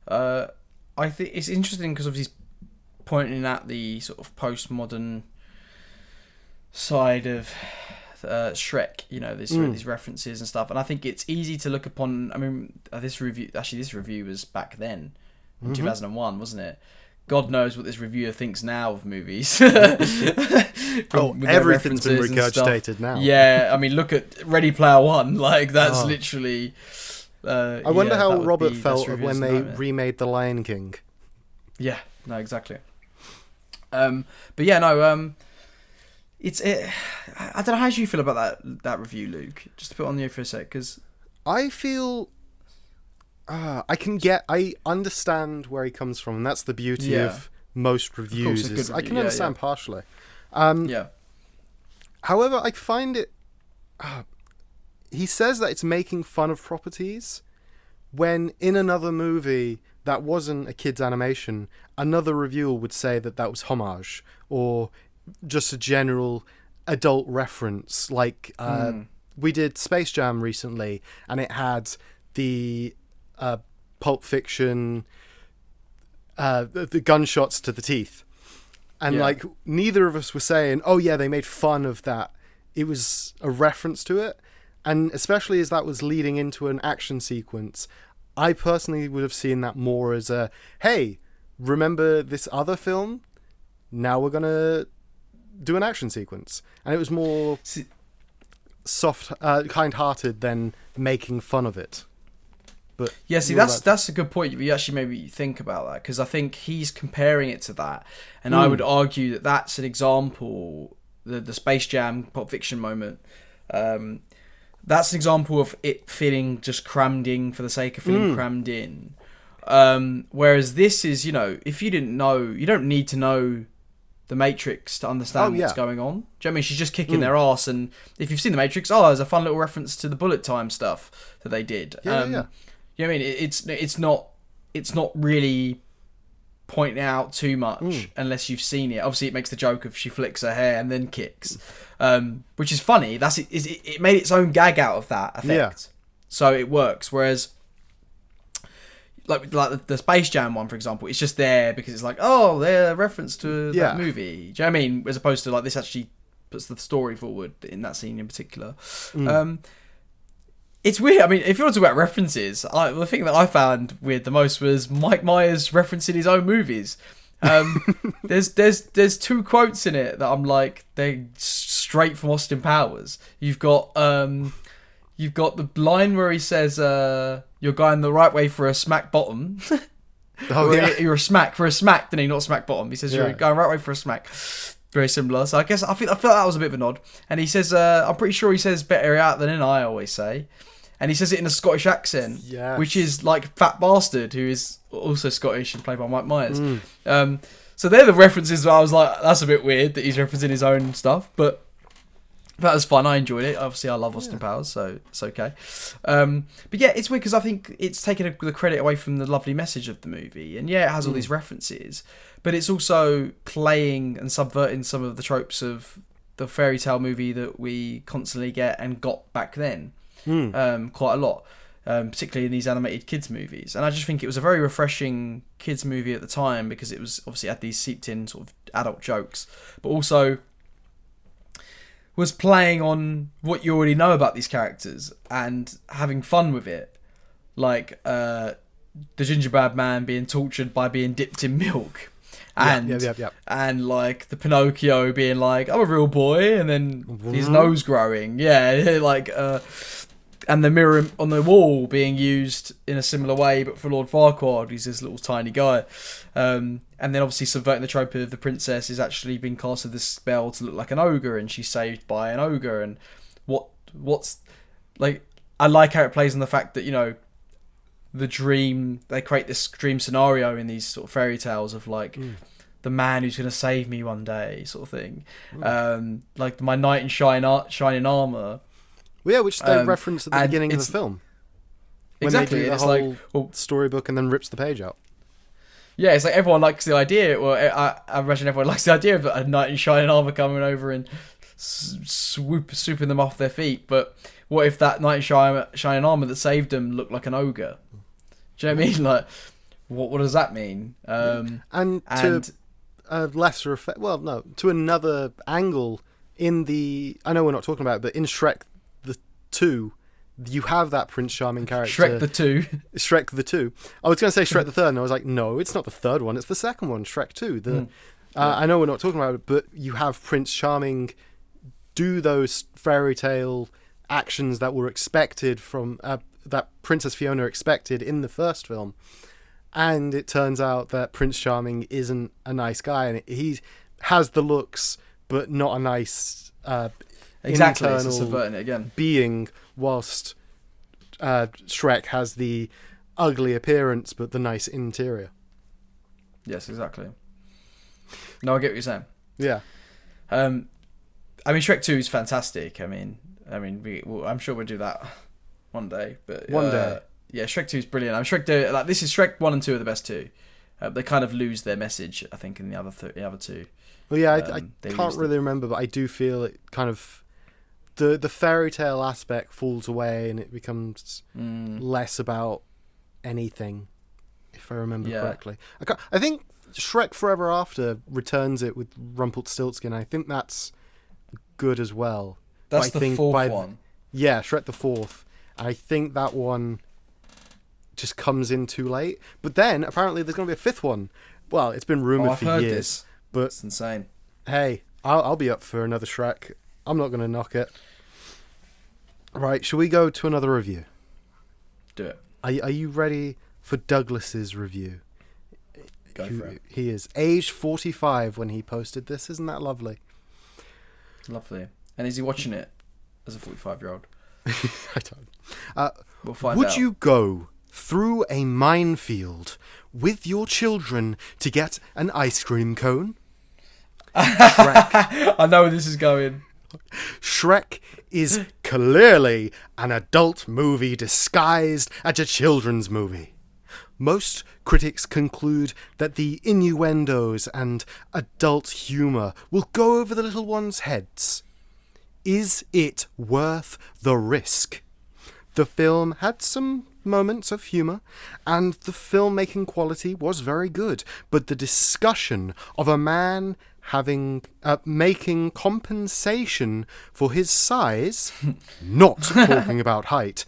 I think it's interesting because obviously he's pointing at the sort of postmodern side of Shrek, you know, these references and stuff, and I think it's easy to look upon. I mean, this review was back then, in 2001, wasn't it? God knows what this reviewer thinks now of movies. Everything's been regurgitated now. Yeah, I mean, look at Ready Player One. Like, that's literally... I wonder how Robert felt when they remade The Lion King. Yeah, no, exactly. But yeah, no, I don't know, how do you feel about that review, Luke? Just to put it on you for a sec, because... I feel... I understand where he comes from, and that's the beauty of most reviews. Of course, I can understand partially. Yeah. However, I find it... he says that it's making fun of properties, when in another movie that wasn't a kid's animation, another reviewer would say that was homage, or just a general adult reference. Like, we did Space Jam recently, and it had the... Pulp Fiction, the gunshots to the teeth, and like neither of us were saying, "Oh yeah, they made fun of that." It was a reference to it, and especially as that was leading into an action sequence, I personally would have seen that more as a, "Hey, remember this other film? Now we're gonna do an action sequence," and it was more soft, kind-hearted than making fun of it. But yeah, see, that's a good point. You actually made me think about that, because I think he's comparing it to that, and I would argue that that's an example. The Space Jam Pulp Fiction moment. That's an example of it feeling just crammed in for the sake of feeling crammed in. Whereas this is, you know, if you didn't know, you don't need to know the Matrix to understand what's going on. Do you know what I mean? She's just kicking their ass, and if you've seen the Matrix, there's a fun little reference to the bullet time stuff that they did. You know what I mean? It's not really pointing out too much unless you've seen it. Obviously, it makes the joke of she flicks her hair and then kicks, which is funny. It made its own gag out of that effect, so it works. Whereas, like the Space Jam one, for example, it's just there because it's like, they're a reference to that movie. Do you know what I mean? As opposed to like this actually puts the story forward in that scene in particular. It's weird. I mean, if you want to talk about references, the thing that I found weird the most was Mike Myers referencing his own movies. There's two quotes in it that I'm like, they're straight from Austin Powers. You've got the line where he says, "You're going the right way for a smack bottom." You're a smack for a smack, didn't he? Not smack bottom. He says you're going right way for a smack. Very similar. So I feel like that was a bit of a nod. And he says, I'm pretty sure he says "better out than in," I always say. And he says it in a Scottish accent, which is like Fat Bastard, who is also Scottish and played by Mike Myers. So they're the references where I was like, that's a bit weird that he's referencing his own stuff, but that was fun. I enjoyed it. Obviously, I love Austin Powers, so it's okay. But yeah, it's weird because I think it's taken the credit away from the lovely message of the movie. And yeah, it has all these references, but it's also playing and subverting some of the tropes of the fairy tale movie that we constantly get and got back then. Quite a lot, particularly in these animated kids movies. And I just think it was a very refreshing kids movie at the time because it was obviously had these seeped in sort of adult jokes, but also was playing on what you already know about these characters and having fun with it, like the gingerbread man being tortured by being dipped in milk. And like the Pinocchio being like, "I'm a real boy," and then his nose growing. And the mirror on the wall being used in a similar way, but for Lord Farquaad, he's this little tiny guy. And then obviously subverting the trope of the princess is actually being cast with this spell to look like an ogre, and she's saved by an ogre. And what what's like. I like how it plays on the fact that they create this dream scenario in these sort of fairy tales of like the man who's going to save me one day, sort of thing. Like my knight in shining armor. Well, yeah, which they reference at the beginning of the film. When Exactly, they do the whole storybook and then rips the page out. Yeah, it's like everyone likes the idea. Well, I imagine everyone likes the idea of a knight in shining armor coming over and swooping them off their feet. But what if that knight in shining armor that saved them looked like an ogre? Do you know what I mean? Like, what does that mean? And to a lesser effect, well, no, to another angle in the, I know we're not talking about it, but in Shrek the 2, you have that Prince Charming character. Shrek the 2. Shrek the 2. I was going to say Shrek the 3rd, and I was like, no, it's not the 3rd one, it's the 2nd one, Shrek 2. I know we're not talking about it, but you have Prince Charming do those fairy tale actions that were expected from, that Princess Fiona expected in the first film. And it turns out that Prince Charming isn't a nice guy, and he has the looks, but not a nice Exactly, internal it's subverting it again. being, whilst Shrek has the ugly appearance, but the nice interior. Yes, exactly. No, I get what you're saying. Yeah. I mean, Shrek 2 is fantastic. I mean, I'm sure we'll do that one day. But one day. Yeah, Shrek 2 is brilliant. This is Shrek 1 and 2 are the best two. They kind of lose their message, I think, in the other two. Well, yeah, I can't really remember, but I do feel it kind of the fairy tale aspect falls away, and it becomes less about anything, if I remember correctly. I think Shrek Forever After returns it with Rumpelstiltskin. I think that's good as well. That's the fourth one. Yeah, Shrek the 4th. I think that one just comes in too late. But then, apparently, there's going to be a 5th one. Well, it's been rumoured for years. This. But it's insane. Hey, I'll be up for another Shrek. I'm not going to knock it. Right, shall we go to another review? Do it. Are you ready for Douglas's review? Go for it. He is aged 45 when he posted this. Isn't that lovely? Lovely. And is he watching it as a 45-year-old? I don't. We'll find out. Would you go through a minefield with your children to get an ice cream cone? Shrek. I know where this is going. Shrek is clearly an adult movie disguised as a children's movie. Most critics conclude that the innuendos and adult humour will go over the little ones' heads. Is it worth the risk? The film had some moments of humour, and the filmmaking quality was very good, but the discussion of a man making compensation for his size, not talking about height,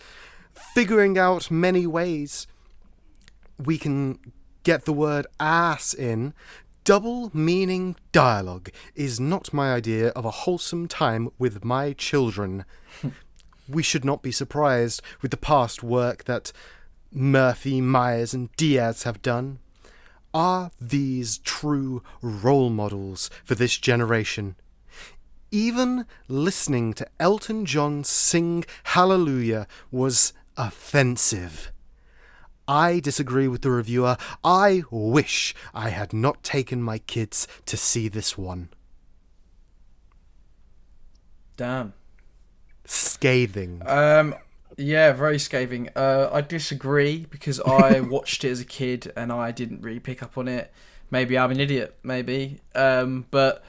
figuring out many ways we can get the word ass in, double meaning dialogue is not my idea of a wholesome time with my children. We should not be surprised with the past work that Murphy, Myers and Diaz have done. Are these true role models for this generation? Even listening to Elton John sing Hallelujah was offensive. I disagree with the reviewer. I wish I had not taken my kids to see this one. Damn. Scathing. Yeah, very scathing. I disagree because I watched it as a kid and I didn't really pick up on it. Maybe I'm an idiot, maybe. But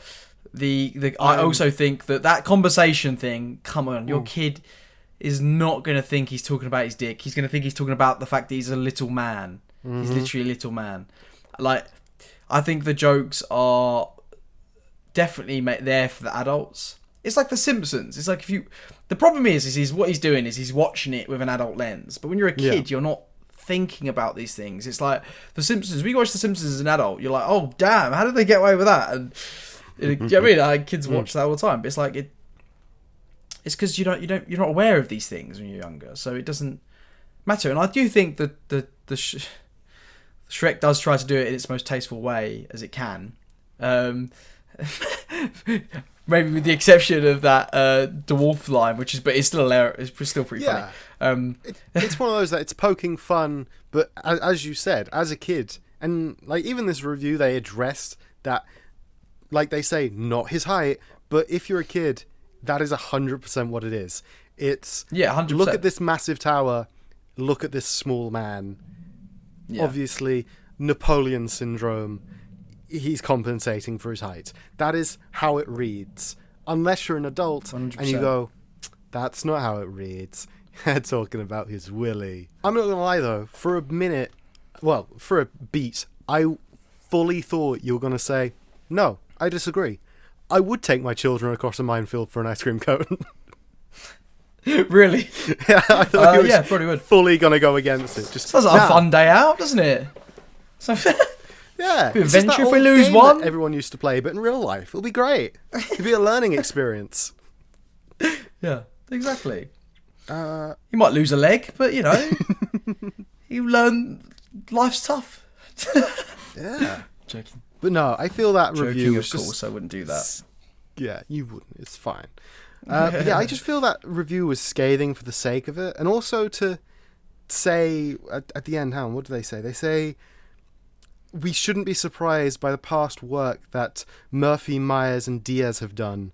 I also think that conversation thing, come on, your kid is not going to think he's talking about his dick. He's going to think he's talking about the fact that he's a little man. Mm-hmm. He's literally a little man. Like, I think the jokes are definitely there for the adults. It's like The Simpsons. It's like the problem is what he's doing is he's watching it with an adult lens. But when you're a kid, you're not thinking about these things. It's like The Simpsons. We watch The Simpsons as an adult. You're like, oh damn, how did they get away with that? And you know what I mean? Like, kids watch that all the time. But it's like it's because you're not aware of these things when you're younger, so it doesn't matter. And I do think that the Shrek does try to do it in its most tasteful way as it can. maybe with the exception of that dwarf line, but it's still hilarious. It's still pretty funny. It's one of those that it's poking fun, but as you said, as a kid, and like even this review, they addressed that, like they say, not his height, but if you're a kid, that is 100% what it is. It's 100%. Look at this massive tower, look at this small man. Yeah. Obviously, Napoleon syndrome. He's compensating for his height. That is how it reads. Unless you're an adult 100%. and you go, that's not how it reads. They're talking about his willy. I'm not going to lie though, for a beat, I fully thought you were going to say, no, I disagree. I would take my children across a minefield for an ice cream cone. Really? Yeah, I thought he was probably would. fully going to go against it. Just sounds like a fun day out, doesn't it? Yeah, it's adventure if we lose one. Everyone used to play, but in real life, it'll be great. It'll be a learning experience. Yeah, exactly. You might lose a leg, but you learn life's tough. Yeah, joking. But no, I feel that joking, review was of course, I wouldn't do that. Yeah, you wouldn't. It's fine. But yeah, I just feel that review was scathing for the sake of it, and also to say at the end, what do they say? They say, we shouldn't be surprised by the past work that Murphy, Myers, and Diaz have done.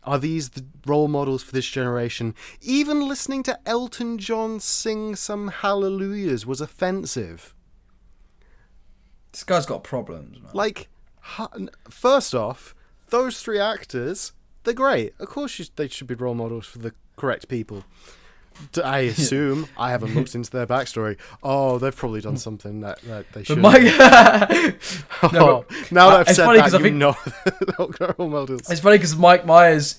Are these the role models for this generation? Even listening to Elton John sing some hallelujahs was offensive. This guy's got problems, man. Like, first off, those three actors, they're great. Of course they should be role models for the correct people. I assume. I haven't looked into their backstory. Oh, they've probably done something that they should. Now that I've said that, you know they're role models. It's funny because Mike Myers,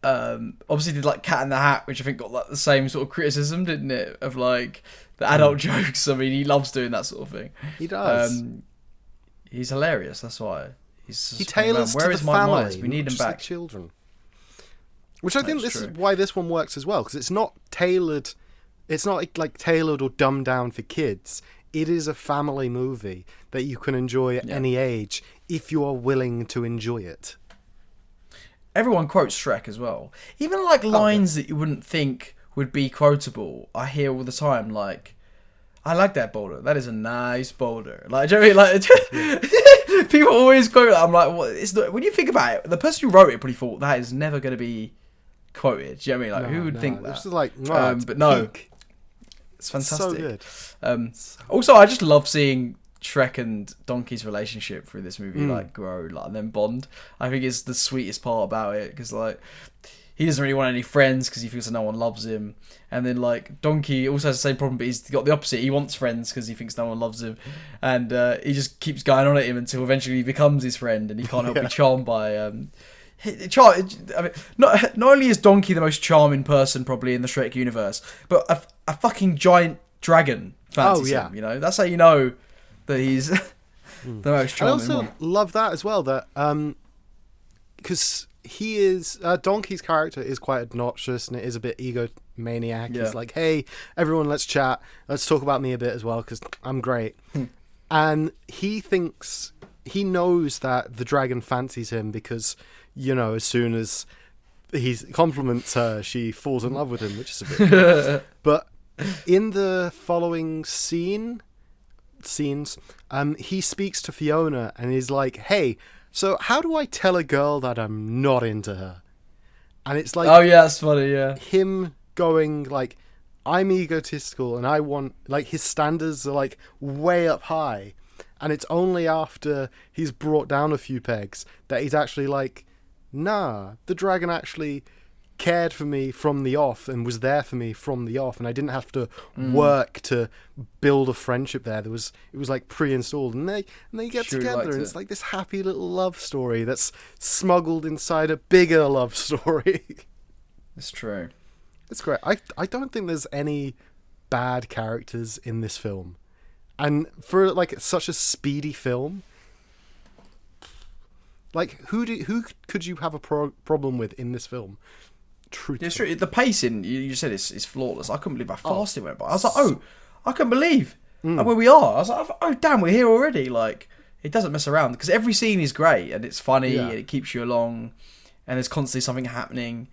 obviously did like Cat in the Hat, which I think got like the same sort of criticism, didn't it? Of like the adult jokes. I mean, he loves doing that sort of thing. He does. He's hilarious. That's why he tailors Where to is the Mike family, Myers? We need him back. Like children. Which I think That's this true. is why this one works as well, because it's not tailored. It's not like tailored or dumbed down for kids. It is a family movie that you can enjoy at any age if you are willing to enjoy it. Everyone quotes Shrek as well. Even like lines that you wouldn't think would be quotable, I hear all the time. Like, I like that boulder. That is a nice boulder. Like, do you know what I mean? Like, people always quote that. I'm like, well, it's not, when you think about it, the person who wrote it probably thought that is never going to be quoted. Do you know what I mean? Like, who would think that? It's like, but no, it's fantastic. So good. Also, I just love seeing Shrek and Donkey's relationship through this movie like grow, like, and then bond. I think it's the sweetest part about it, because like he doesn't really want any friends because he feels that no one loves him, and then like Donkey also has the same problem, but he's got the opposite. He wants friends because he thinks no one loves him, and he just keeps going on at him until eventually he becomes his friend, and he can't help be charmed by. I mean, not only is Donkey the most charming person probably in the Shrek universe, but a fucking giant dragon fancies him. You know, that's how you know that he's the most charming. I also love that as well. That because he is Donkey's character is quite obnoxious and it is a bit egomaniac. He's like, hey, everyone, let's chat. Let's talk about me a bit as well because I'm great. And he knows that the dragon fancies him because, you know, as soon as he compliments her, she falls in love with him, which is a bit weird. But in the following scenes, he speaks to Fiona and he's like, hey, so how do I tell a girl that I'm not into her? And it's like, oh yeah, that's funny, yeah. Him going like, I'm egotistical and I want, like, his standards are like way up high. And it's only after he's brought down a few pegs that he's actually like, nah, the dragon actually cared for me from the off and was there for me from the off, and I didn't have to work to build a friendship there. It was like pre-installed, and they get together, and it's like this happy little love story that's smuggled inside a bigger love story. It's true. It's great. I don't think there's any bad characters in this film, and for like such a speedy film, like who could you have a problem with in this film? It's true. The pacing, you said, is flawless. I couldn't believe how fast it went by. I was like, oh, I couldn't believe where we are. I was like, oh damn, we're here already. Like, it doesn't mess around because every scene is great and it's funny Yeah. and it keeps you along, and there's constantly something happening.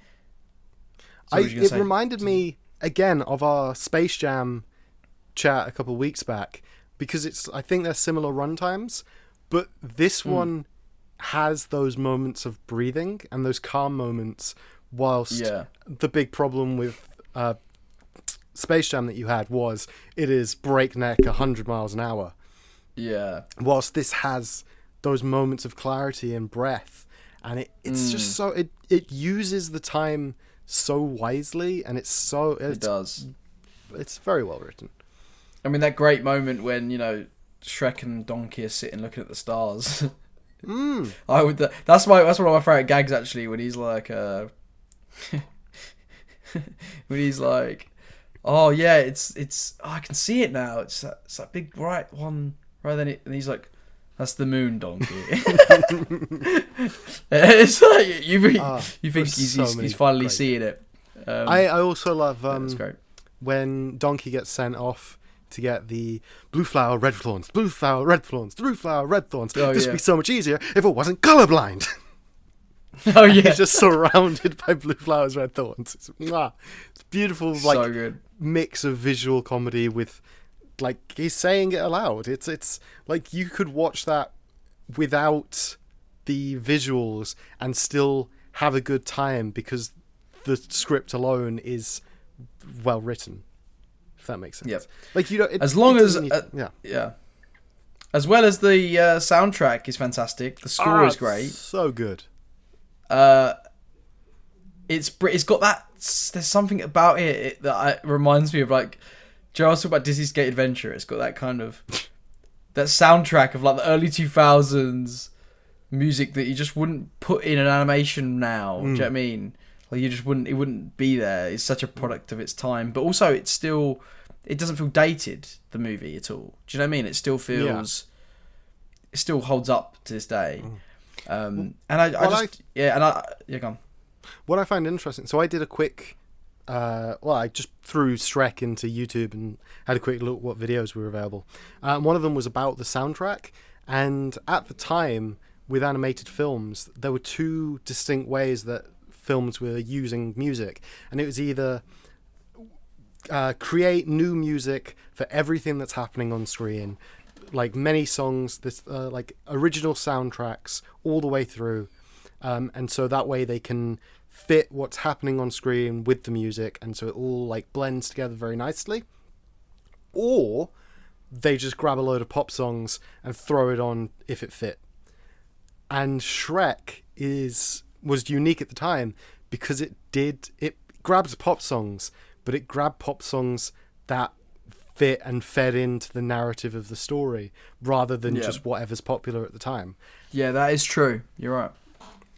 So It reminded me again of our Space Jam chat a couple of weeks back, because I think they're similar runtimes, but this one has those moments of breathing and those calm moments, whilst the big problem with Space Jam that you had was it is breakneck 100 miles an hour. Yeah. Whilst this has those moments of clarity and breath, and it's just so it uses the time so wisely, and it does. It's very well written. I mean, that great moment when, Shrek and Donkey are sitting looking at the stars. That's one of my favourite gags, actually, when he's like oh yeah, it's I can see it now. It's that big bright one right then, and he's like, that's the moon, Donkey. It's like you think he's finally seeing it. I also love that's great. when Donkey gets sent off to get the blue flower, red thorns, blue flower, red thorns, blue flower, red thorns. This would be so much easier if it wasn't colorblind. Oh yeah, he's just surrounded by blue flowers, red thorns. It's beautiful, like so good mix of visual comedy with, like, he's saying it aloud. It's like you could watch that without the visuals and still have a good time because the script alone is well written. If that makes sense. Yep. Like, as long as as well as the soundtrack is fantastic. The score is great. So good. It's got that. There's something about it that reminds me of, like, Joe was talking about Disney's Great Adventure. It's got that kind of that soundtrack of like the early 2000s music that you just wouldn't put in an animation now. Do you know what I mean? Like, you just wouldn't. It wouldn't be there. It's such a product of its time, but also it doesn't feel dated, the movie, at all. Do you know what I mean? It still feels. It still holds up to this day. Go on. What I find interesting, so I did a quick, I just threw Shrek into YouTube and had a quick look what videos were available. One of them was about the soundtrack, and at the time, with animated films, there were two distinct ways that films were using music, and it was either create new music for everything that's happening on screen, like many songs, like original soundtracks all the way through, and so that way they can fit what's happening on screen with the music, and so it all like blends together very nicely. Or they just grab a load of pop songs and throw it on if it fit. And Shrek was unique at the time because it grabbed pop songs, but it grabbed pop songs that fit and fed into the narrative of the story rather than just whatever's popular at the time. Yeah, that is true. You're right.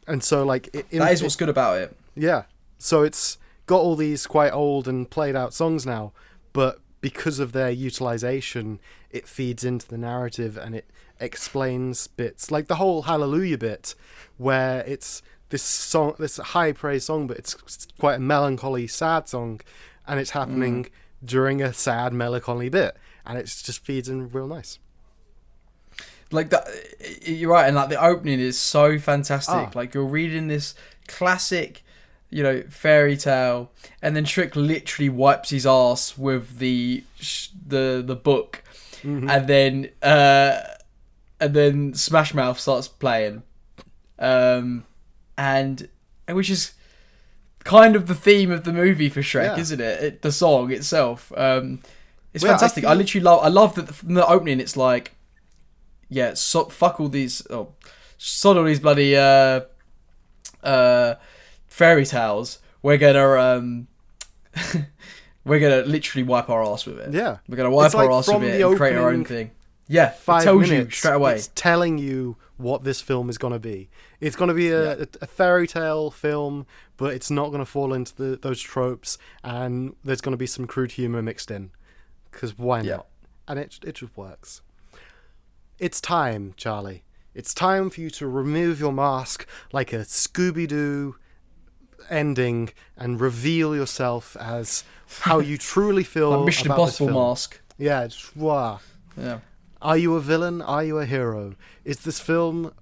And so, like, that is what's good about it. Yeah. So it's got all these quite old and played out songs now, but because of their utilization, it feeds into the narrative and it explains bits, like the whole Hallelujah bit, where it's this high praise song, but it's quite a melancholy, sad song, and it's happening during a sad, melancholy bit, and it just feeds in real nice. Like that, you're right, and like the opening is so fantastic. Like, you're reading this classic, fairy tale, and then Shrek literally wipes his ass with the book, and then Smash Mouth starts playing, and which is kind of the theme of the movie for Shrek, isn't it? The song itself, it's fantastic. I love that from the opening. It's like, fuck all these, sod all these bloody fairy tales. We're gonna literally wipe our ass with it. Yeah, we're gonna wipe our ass with it and create our own thing. Yeah, 5 it tells minutes, you straight away. It's telling you what this film is gonna be. It's gonna be a fairy tale film, but it's not gonna fall into those tropes, and there's gonna be some crude humor mixed in. Because why not? And it just works. It's time, Charlie. It's time for you to remove your mask like a Scooby-Doo ending and reveal yourself as how you truly feel. Like Mission about Impossible this film. mask. Yeah, just, wow. Yeah. Are you a villain? Are you a hero? Is this film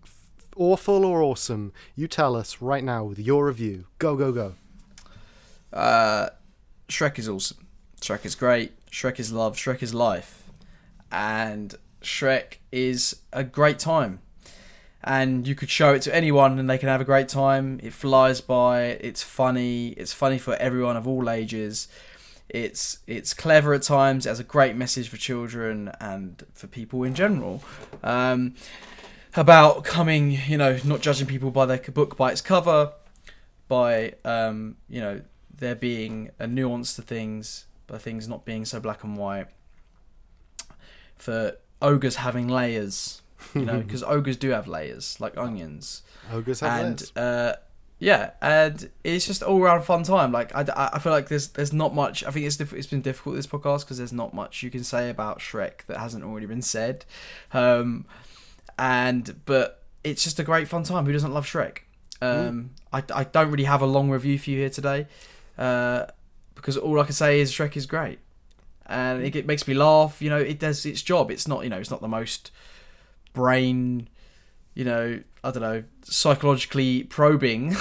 awful or awesome? You tell us right now with your review. Go, go, go. Shrek is awesome. Shrek is great. Shrek is love. Shrek is life. And Shrek is a great time. And you could show it to anyone and they can have a great time. It flies by. It's funny. It's funny for everyone of all ages. It's clever at times. It has a great message for children and for people in general. About coming, not judging people by their book by its cover, by, there being a nuance to things, by things not being so black and white. For ogres having layers. Because ogres do have layers, like onions. Ogres have layers. And it's just all around fun time. Like I feel like there's not much. I think it's been difficult this podcast because there's not much you can say about Shrek that hasn't already been said. But it's just a great fun time. Who doesn't love Shrek? I don't really have a long review for you here today, because all I can say is Shrek is great, and it makes me laugh. It does its job. It's not it's not the most brain, psychologically probing,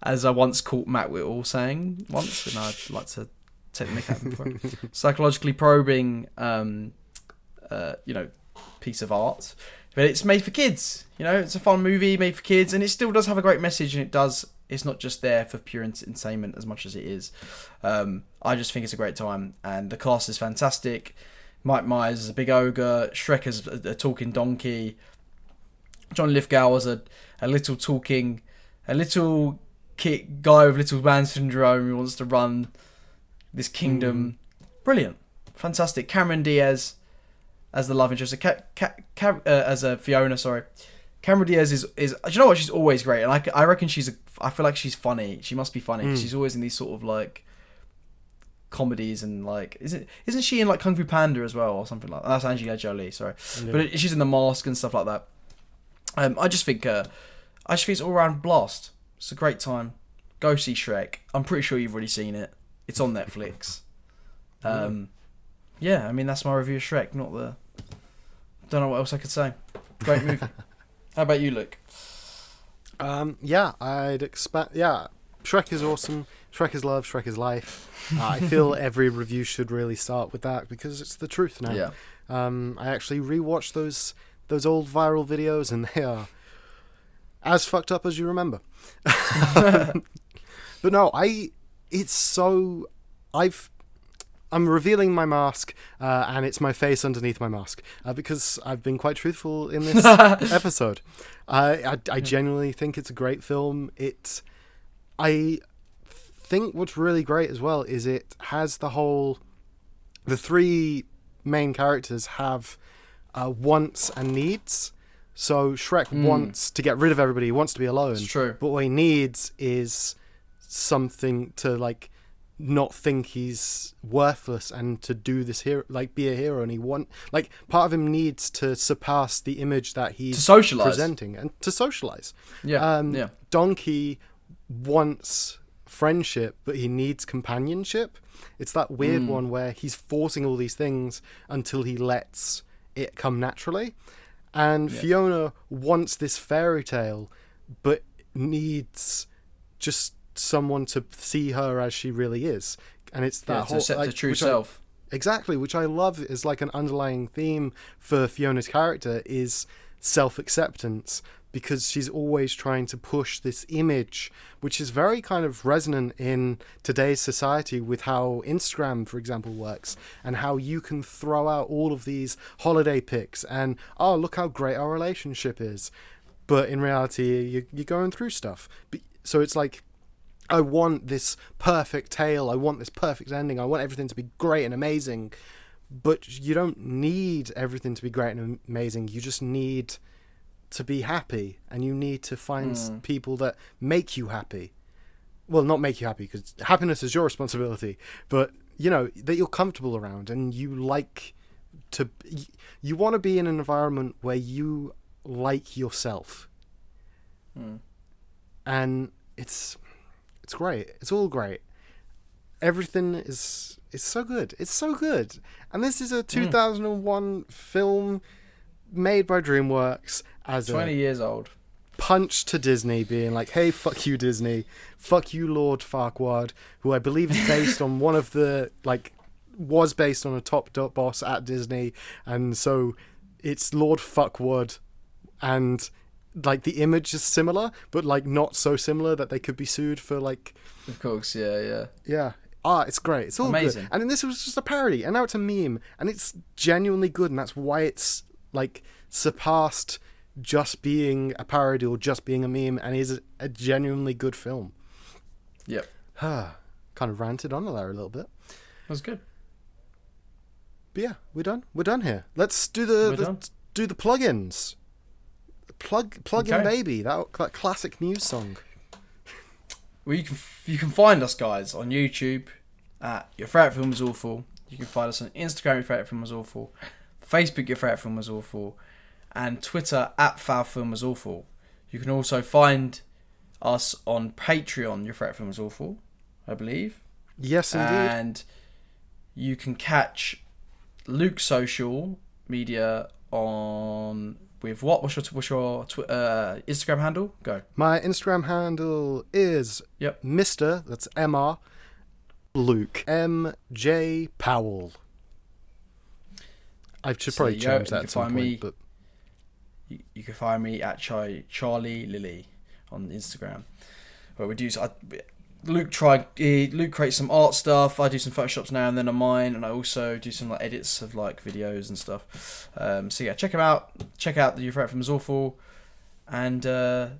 as I once caught Matt Whittle saying once, and I'd like to take the mick out of him for it. Psychologically probing, piece of art, but it's made for kids. It's a fun movie made for kids, and it still does have a great message, and it's not just there for pure entertainment as much as it is. I just think it's a great time, and the cast is fantastic. Mike Myers is a big ogre. Shrek is a talking donkey. John Lithgow was a little guy with little man syndrome who wants to run this kingdom. Brilliant, fantastic. Cameron Diaz as the love interest, as a Fiona. Sorry, Cameron Diaz is. Do you know what? She's always great, and I reckon I feel like she's funny. She must be funny because she's always in these sort of like comedies, and like isn't she in like Kung Fu Panda as well or something like that? That's Angelina Jolie, sorry. Yeah. But she's in The Mask and stuff like that. I just think it's all around blast. It's a great time. Go see Shrek. I'm pretty sure you've already seen it. It's on Netflix. That's my review of Shrek. Don't know what else I could say. Great movie. How about you, Luke? I'd expect. Shrek is awesome. Shrek is love. Shrek is life. I feel every review should really start with that because it's the truth now. Yeah. I actually rewatched those old viral videos, and they are as fucked up as you remember. But no, I'm revealing my mask, and it's my face underneath my mask, because I've been quite truthful in this episode. I genuinely think it's a great film. I think what's really great as well is it has the three main characters have wants and needs. So Shrek wants to get rid of everybody. He wants to be alone. It's true. But what he needs is something to like not think he's worthless and to do this hero, like be a hero. And part of him needs to surpass the image that he's presenting and to socialize. Yeah. Donkey wants friendship, but he needs companionship. It's that weird one where he's forcing all these things until he lets it come naturally. And Fiona wants this fairy tale, but needs just someone to see her as she really is. And it's that whole to accept the true self. Exactly, which I love is like an underlying theme for Fiona's character is self-acceptance, because she's always trying to push this image, which is very kind of resonant in today's society with how Instagram, for example, works, and how you can throw out all of these holiday pics and, oh, look how great our relationship is. But in reality, you're going through stuff. So it's like, I want this perfect tale. I want this perfect ending. I want everything to be great and amazing. But you don't need everything to be great and amazing. You just need to be happy, and you need to find people that make you happy. Well, not make you happy, because happiness is your responsibility, but that you're comfortable around, and you want to be in an environment where you like yourself. And it's great. It's all great. everything is so good. It's so good. And this is a 2001 film made by DreamWorks as 20 years old. Punch to Disney, being like, hey, fuck you, Disney. Fuck you, Lord Farquaad, who I believe is based on one of the, like, was based on a top boss at Disney. And so it's Lord Fuckwad. And, like, the image is similar, but, like, not so similar that they could be sued for, like... Of course, yeah. Yeah. It's great. It's all amazing. Good. And then this was just a parody, and now it's a meme, and it's genuinely good, and that's why it's, like, surpassed just being a parody or just being a meme, and is a genuinely good film. Yep. Kind of ranted on there a little bit. That was good. But yeah, we're done here. Let's do the plugins. Plug in baby, that classic news song. Well, you can find us, guys, on YouTube at Your Favourite Film is Awful. You can find us on Instagram, Your Favourite Film is Awful. Facebook, Your Favourite Film is Awful. And Twitter at Foul Film is Awful. You can also find us on Patreon, Your Favourite Film is Awful, I believe. Yes, indeed. And you can catch Luke's social media on with what? What's your Instagram handle? Go. My Instagram handle is Mr. That's MR Luke MJ Powell. I should probably change that at some point, but you can find me at Charlie Lily on Instagram, where we do. Luke creates some art stuff. I do some photoshops now and then on mine, and I also do some like edits of like videos and stuff. So yeah, check him out. Check out the Your Favourite Film is Awful, and tell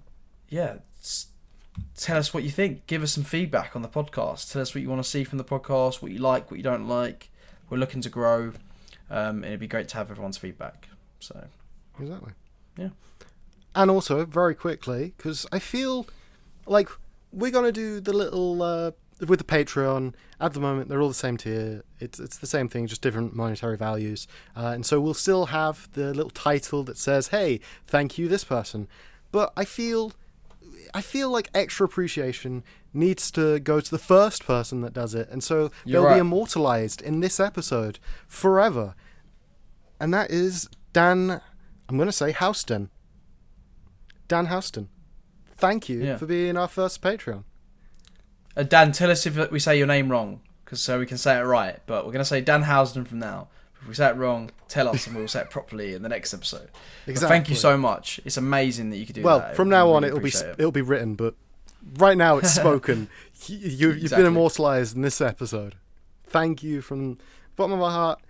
us what you think. Give us some feedback on the podcast. Tell us what you want to see from the podcast, what you like, what you don't like. We're looking to grow, and it'd be great to have everyone's feedback. So exactly. Yeah. And also, very quickly, because I feel like we're going to do the little, with the Patreon, at the moment, they're all the same tier. It's the same thing, just different monetary values. And so we'll still have the little title that says, hey, thank you, this person. But I feel like extra appreciation needs to go to the first person that does it. And so they'll be immortalized in this episode forever. And that is Dan... I'm going to say Houston. Dan Houston. Thank you for being our first Patreon. Dan, tell us if we say your name wrong, so we can say it right. But we're going to say Dan Houston from now. If we say it wrong, tell us and we'll say it properly in the next episode. Exactly. But thank you so much. It's amazing that you could do that. Well, from now on, it'll be written, but right now it's spoken. You've been immortalized in this episode. Thank you from the bottom of my heart.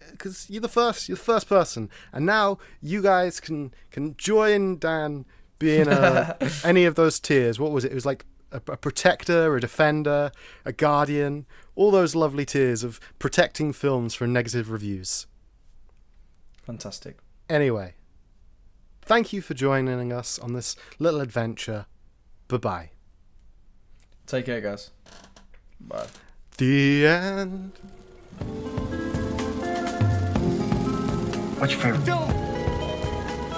Because you're the first person, and now you guys can join Dan being any of those tiers. What was it? It was like a protector, a defender, a guardian, all those lovely tiers of protecting films from negative reviews. Fantastic. Anyway, thank you for joining us on this little adventure. Bye-bye. Take care, guys. Bye. The end. What's your favorite film?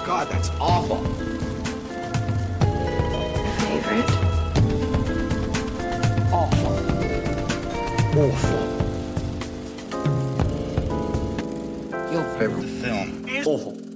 God, that's awful. Favorite? Awful. Awful. Your favorite Film. awful.